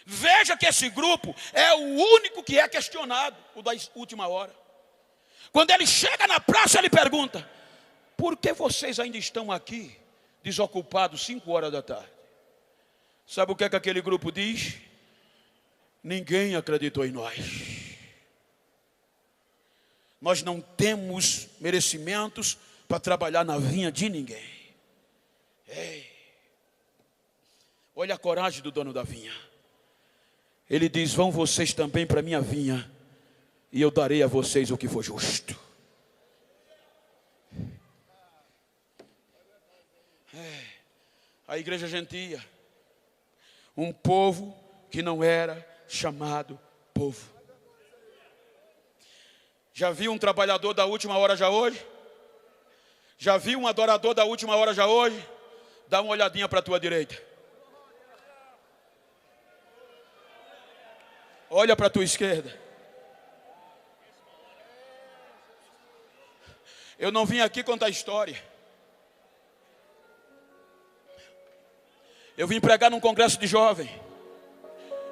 Veja que esse grupo é o único que é questionado, o da última hora. Quando ele chega na praça, ele pergunta: por que vocês ainda estão aqui, desocupados 5 horas da tarde? Sabe o que é que aquele grupo diz? Ninguém acreditou em nós. Nós não temos merecimentos para trabalhar na vinha de ninguém. Ei. Olha a coragem do dono da vinha. Ele diz: vão vocês também para a minha vinha, e eu darei a vocês o que for justo. A igreja gentia, um povo que não era chamado povo. Já viu um trabalhador da última hora já hoje? Já viu um adorador da última hora já hoje? Dá uma olhadinha para a tua direita. Olha para a tua esquerda. Eu não vim aqui contar história. Eu vim pregar num congresso de jovem,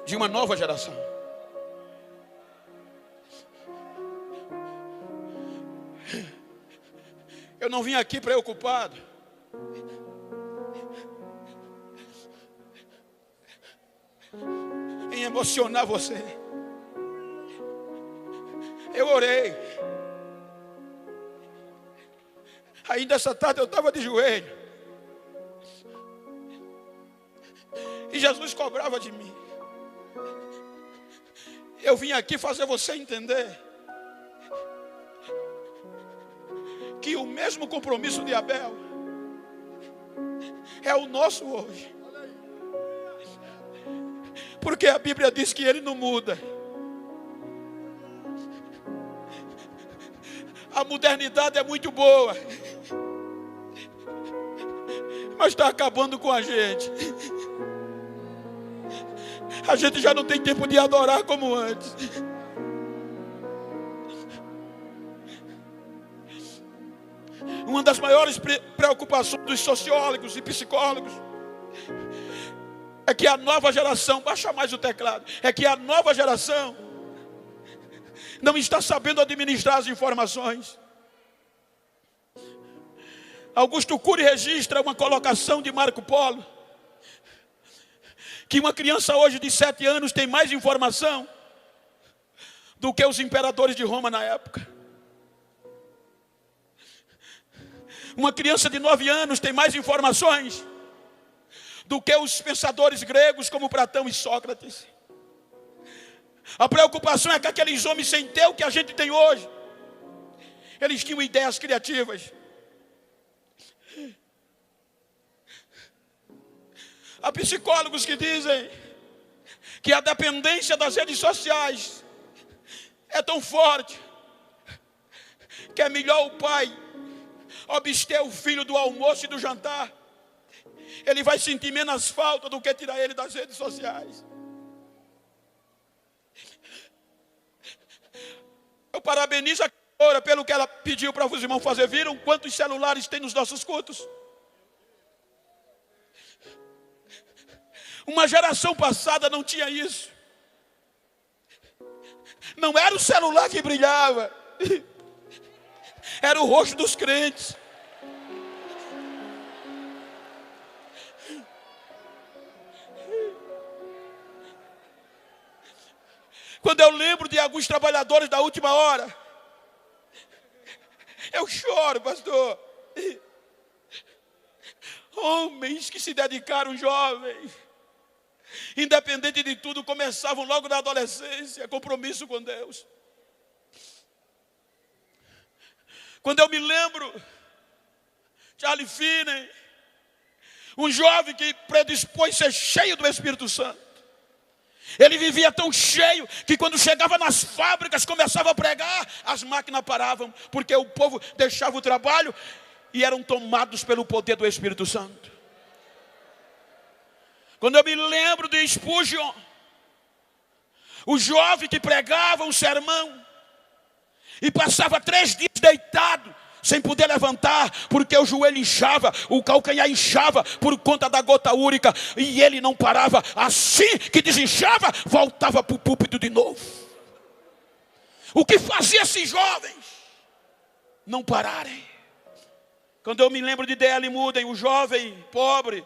de uma nova geração. Eu não vim aqui preocupado em emocionar você. Eu orei. Ainda essa tarde eu estava de joelho. E Jesus cobrava de mim. Eu vim aqui fazer você entender que o mesmo compromisso de Abel é o nosso hoje. Porque a Bíblia diz que ele não muda. A modernidade é muito boa, mas está acabando com a gente. A gente já não tem tempo de adorar como antes. Uma das maiores preocupações dos sociólogos e psicólogos é que a nova geração, baixa mais o teclado, é que a nova geração não está sabendo administrar as informações. Augusto Cury registra uma colocação de Marco Polo, que uma criança hoje de 7 anos tem mais informação do que os imperadores de Roma na época. Uma criança de 9 anos tem mais informações do que os pensadores gregos como Platão e Sócrates. A preocupação é que aqueles homens, sem ter o que a gente tem hoje, eles tinham ideias criativas. Há psicólogos que dizem que a dependência das redes sociais é tão forte que é melhor o pai abster o filho do almoço e do jantar. Ele vai sentir menos falta do que tirar ele das redes sociais. Eu parabenizo a cantora pelo que ela pediu para os irmãos fazer. Viram quantos celulares tem nos nossos cultos? Uma geração passada não tinha isso. Não era o celular que brilhava, era o rosto dos crentes. Quando eu lembro de alguns trabalhadores da última hora, eu choro, pastor. Homens que se dedicaram, jovens, independente de tudo, começavam logo na adolescência, compromisso com Deus. Quando eu me lembro, Charlie Finney, um jovem que predispôs ser cheio do Espírito Santo. Ele vivia tão cheio que quando chegava nas fábricas, começava a pregar, as máquinas paravam, porque o povo deixava o trabalho e eram tomados pelo poder do Espírito Santo. Quando eu me lembro de Spurgeon, o jovem que pregava um sermão e passava 3 dias deitado, sem poder levantar, porque o joelho inchava, o calcanhar inchava por conta da gota úrica, e ele não parava. Assim que desinchava, voltava para o púlpito de novo. O que fazia esses jovens não pararem? Quando eu me lembro de D.L. Moody, o jovem pobre,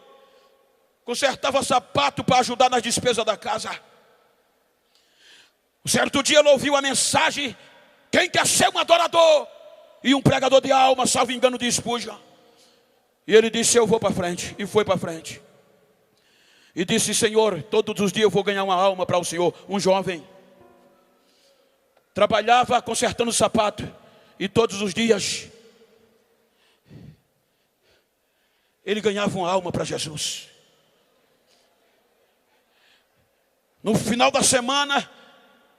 consertava sapato para ajudar nas despesas da casa. Um certo dia ele ouviu a mensagem: quem quer ser um adorador? E um pregador de alma, salvo engano, de Spurgeon. E ele disse: eu vou para frente. E foi para frente. E disse: Senhor, todos os dias eu vou ganhar uma alma para o Senhor. Um jovem trabalhava consertando sapato, e todos os dias ele ganhava uma alma para Jesus. No final da semana,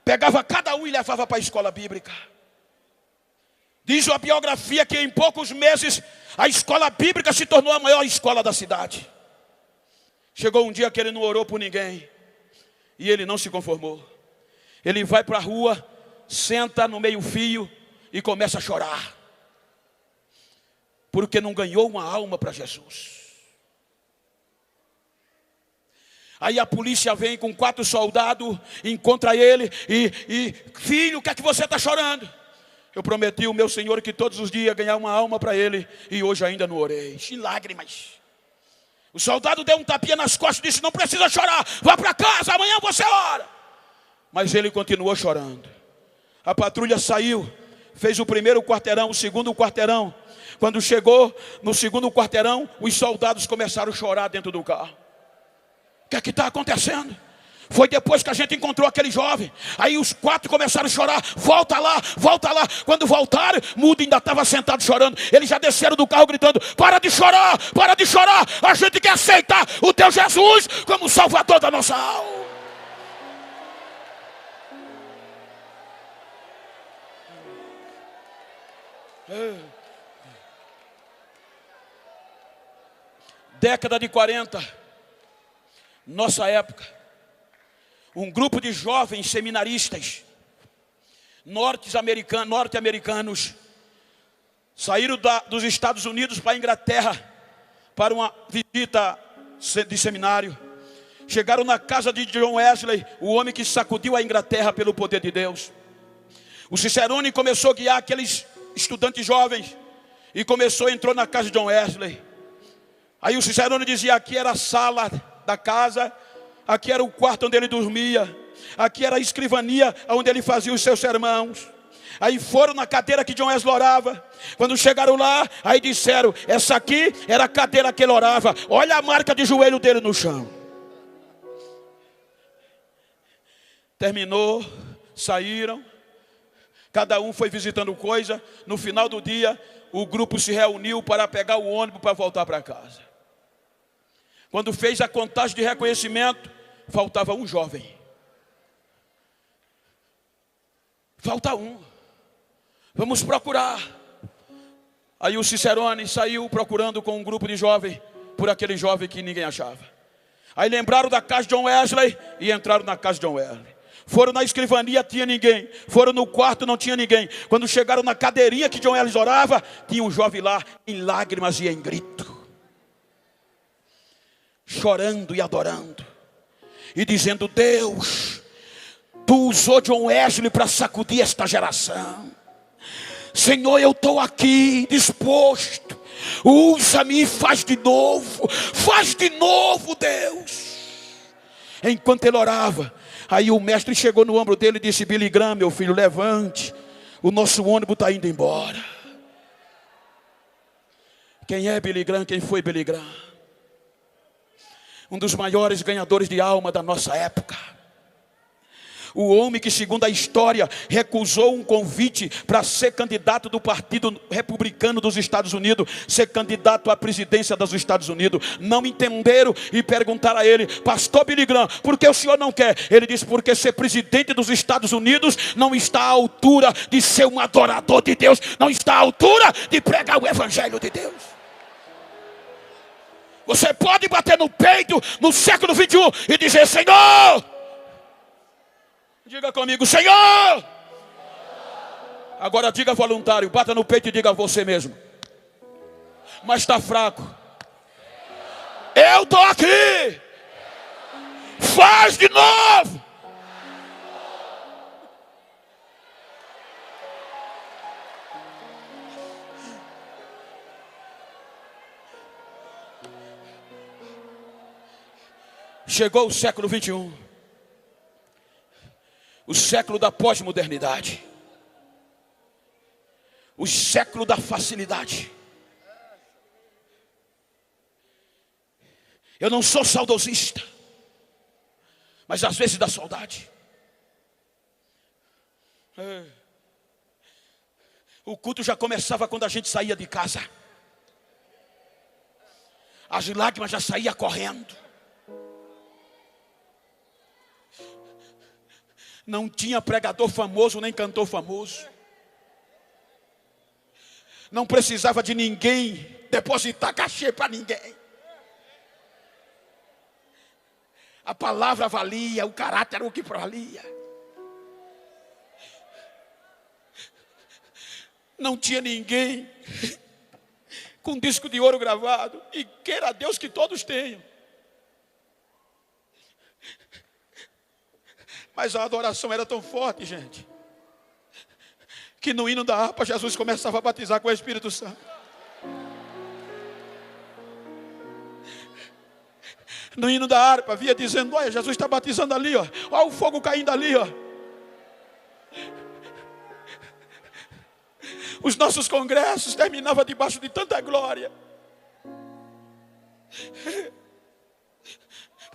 pegava cada um e levava para a escola bíblica. Diz a biografia que em poucos meses a escola bíblica se tornou a maior escola da cidade. Chegou um dia que ele não orou por ninguém e ele não se conformou. Ele vai para a rua, senta no meio-fio e começa a chorar, porque não ganhou uma alma para Jesus. Aí a polícia vem com 4 soldados, encontra ele e filho, o que é que você está chorando? Eu prometi ao meu Senhor que todos os dias ganhar uma alma para ele, e hoje ainda não orei. Em lágrimas. O soldado deu um tapinha nas costas e disse: não precisa chorar, vá para casa, amanhã você ora. Mas ele continuou chorando. A patrulha saiu, fez o primeiro quarteirão, o segundo quarteirão. Quando chegou no segundo quarteirão, os soldados começaram a chorar dentro do carro. O que é que está acontecendo? Foi depois que a gente encontrou aquele jovem. Aí os 4 começaram a chorar. Volta lá, volta lá. Quando voltaram, Mudo ainda estava sentado chorando. Eles já desceram do carro gritando: para de chorar, para de chorar. A gente quer aceitar o teu Jesus como Salvador da nossa alma. Década de 40, nossa época. Um grupo de jovens seminaristas norte-americanos saíram dos Estados Unidos para a Inglaterra para uma visita de seminário. Chegaram na casa de John Wesley, o homem que sacudiu a Inglaterra pelo poder de Deus. O Cicerone começou a guiar aqueles estudantes jovens e entrou na casa de John Wesley. Aí o Cicerone dizia: aqui era a sala da casa, aqui era o quarto onde ele dormia, aqui era a escrivania onde ele fazia os seus sermãos. Aí foram na cadeira que John Wesley orava. Quando chegaram lá, aí disseram: essa aqui era a cadeira que ele orava. Olha a marca de joelho dele no chão. Terminou, saíram, cada um foi visitando coisa. No final do dia, o grupo se reuniu para pegar o ônibus para voltar para casa. Quando fez a contagem de reconhecimento, faltava um jovem. Falta um. Vamos procurar. Aí o Cicerone saiu procurando com um grupo de jovens por aquele jovem que ninguém achava. Aí lembraram da casa de John Wesley e entraram na casa de John Wesley. Foram na escrivania, tinha ninguém. Foram no quarto, não tinha ninguém. Quando chegaram na cadeirinha que John Wesley orava, tinha um jovem lá em lágrimas e em grito, chorando e adorando e dizendo: Deus, tu usou John Wesley para sacudir esta geração. Senhor, eu estou aqui disposto. Usa-me e faz de novo, Deus. Enquanto ele orava, aí o mestre chegou no ombro dele e disse: Billy Graham, meu filho, levante, o nosso ônibus está indo embora. Quem é Billy Graham? Quem foi Billy Graham? Um dos maiores ganhadores de alma da nossa época. O homem que, segundo a história, recusou um convite para ser candidato do Partido Republicano dos Estados Unidos, ser candidato à presidência dos Estados Unidos. Não entenderam e perguntaram a ele: pastor Billy Graham, por que o senhor não quer? Ele disse: porque ser presidente dos Estados Unidos não está à altura de ser um adorador de Deus, não está à altura de pregar o evangelho de Deus. Você pode bater no peito no século 21 e dizer: Senhor, diga comigo, Senhor. Agora diga voluntário, bata no peito e diga a você mesmo: mas está fraco. Eu estou aqui. Faz de novo. Chegou o século 21. O século da pós-modernidade. O século da facilidade. Eu não sou saudosista, mas às vezes dá saudade. O culto já começava quando a gente saía de casa. As lágrimas já saíam correndo. Não tinha pregador famoso nem cantor famoso. Não precisava de ninguém depositar cachê para ninguém. A palavra valia, o caráter era o que valia. Não tinha ninguém com disco de ouro gravado. E queira Deus que todos tenham. Mas a adoração era tão forte, gente, que no hino da harpa Jesus começava a batizar com o Espírito Santo. No hino da harpa via dizendo: olha, Jesus está batizando ali, ó. Olha o fogo caindo ali, ó. Os nossos congressos terminavam debaixo de tanta glória.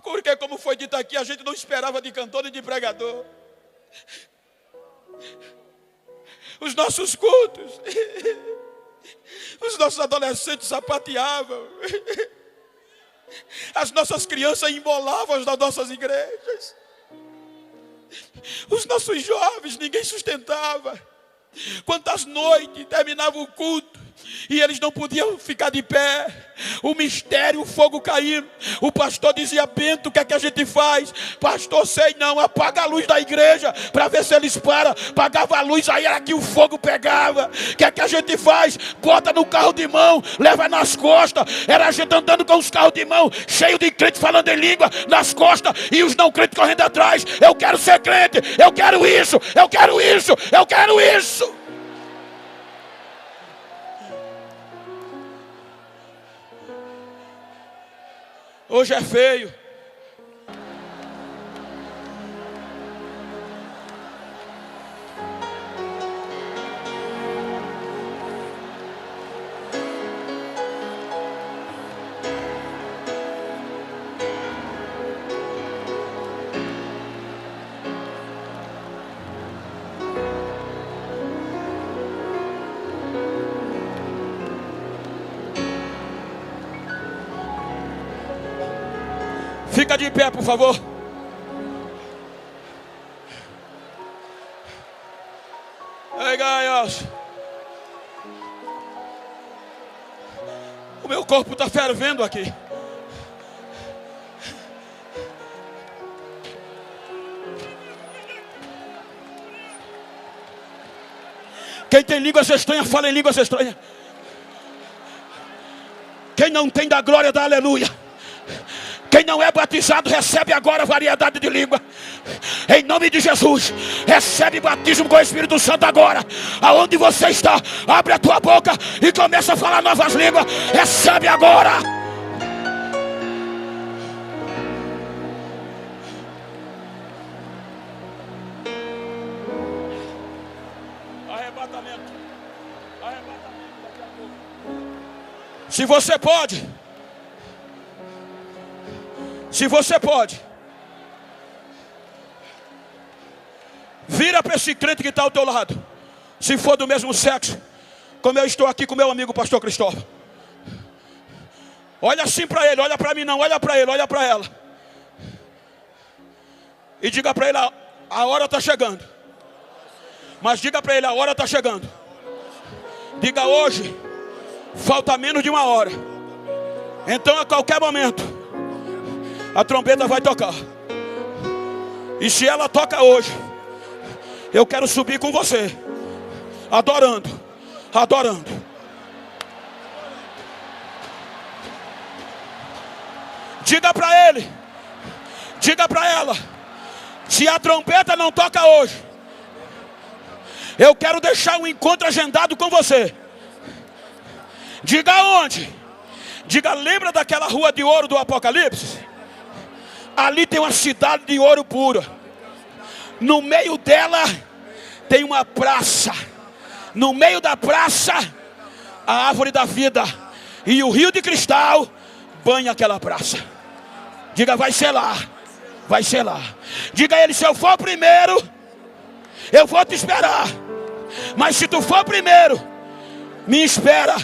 Porque, como foi dito aqui, a gente não esperava de cantor nem de pregador. Os nossos cultos, os nossos adolescentes sapateavam, as nossas crianças embolavam nas nossas igrejas, os nossos jovens ninguém sustentava. Quantas noites terminava o culto e eles não podiam ficar de pé, o mistério, o fogo caindo. O pastor dizia: Bento, o que é que a gente faz? Pastor, sei não, apaga a luz da igreja para ver se eles param. Apagava a luz, aí era que o fogo pegava. O que é que a gente faz? Bota no carro de mão, leva nas costas. Era a gente andando com os carros de mão, cheio de crente falando em língua nas costas, e os não crentes correndo atrás. Eu quero ser crente, eu quero isso, eu quero isso, eu quero isso. Hoje é feio. Fica de pé, por favor. Ei, Gaios. O meu corpo está fervendo aqui. Quem tem línguas estranhas, fala em línguas estranhas. Quem não tem, da glória, dá aleluia. Quem não é batizado, recebe agora variedade de língua. Em nome de Jesus, recebe batismo com o Espírito Santo agora. Aonde você está, abre a tua boca e começa a falar novas línguas. Recebe agora. Arrebatamento. Arrebatamento daqui a pouco. Se você pode. Se você pode, vira para esse crente que está ao teu lado. Se for do mesmo sexo, como eu estou aqui com meu amigo pastor Cristóvão. Olha assim para ele, olha para mim não, olha para ele, olha para ela. E diga para ele: a hora está chegando. Mas diga para ele: a hora está chegando. Diga: hoje, falta menos de uma hora. Então a qualquer momento a trombeta vai tocar. E se ela toca hoje, eu quero subir com você, adorando, adorando. Diga para ele, diga para ela: se a trombeta não toca hoje, eu quero deixar um encontro agendado com você. Diga onde? Diga: lembra daquela rua de ouro do Apocalipse? Ali tem uma cidade de ouro puro. No meio dela tem uma praça. No meio da praça, a árvore da vida. E o rio de cristal banha aquela praça. Diga: vai ser lá. Vai ser lá. Diga a ele: se eu for primeiro, eu vou te esperar. Mas se tu for primeiro, me espera,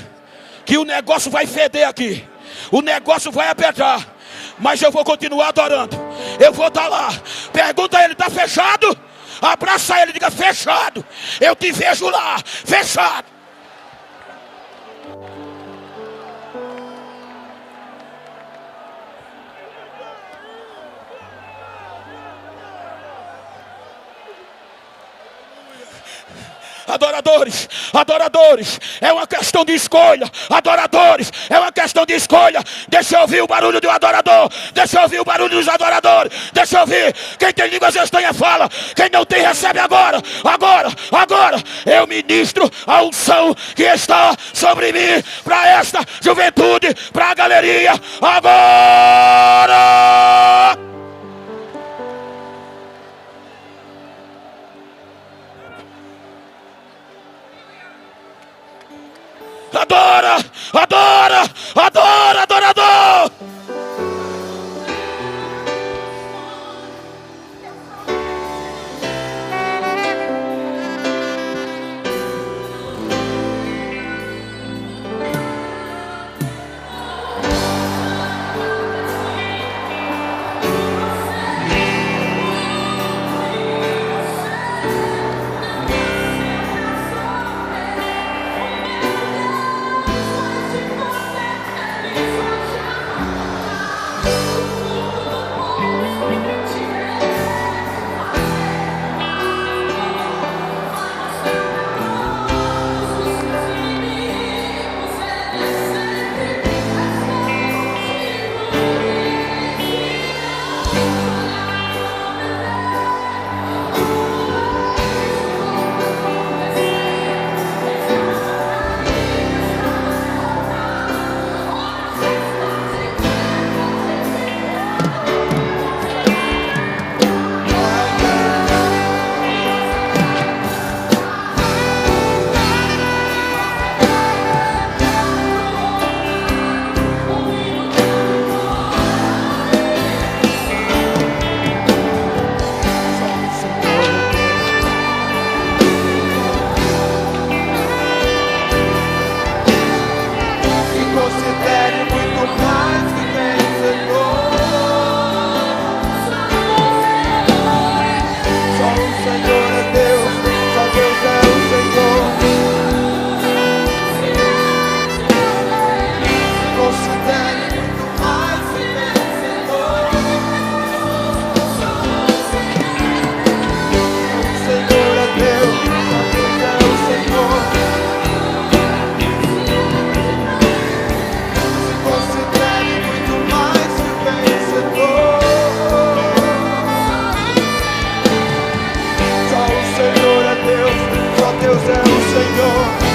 que o negócio vai feder aqui. O negócio vai apertar. Mas eu vou continuar adorando. Eu vou estar lá. Pergunta a ele: está fechado? Abraça ele e diga: fechado. Eu te vejo lá. Fechado. Adoradores, adoradores, é uma questão de escolha. Adoradores, é uma questão de escolha. Deixa eu ouvir o barulho do adorador. Deixa eu ouvir o barulho dos adoradores. Deixa eu ouvir. Quem tem línguas estranhas fala. Quem não tem, recebe agora. Agora, agora. Eu ministro a unção que está sobre mim, para esta juventude, para a galeria. Agora. Adora, adora, adora, adorador.
Deus é o Senhor.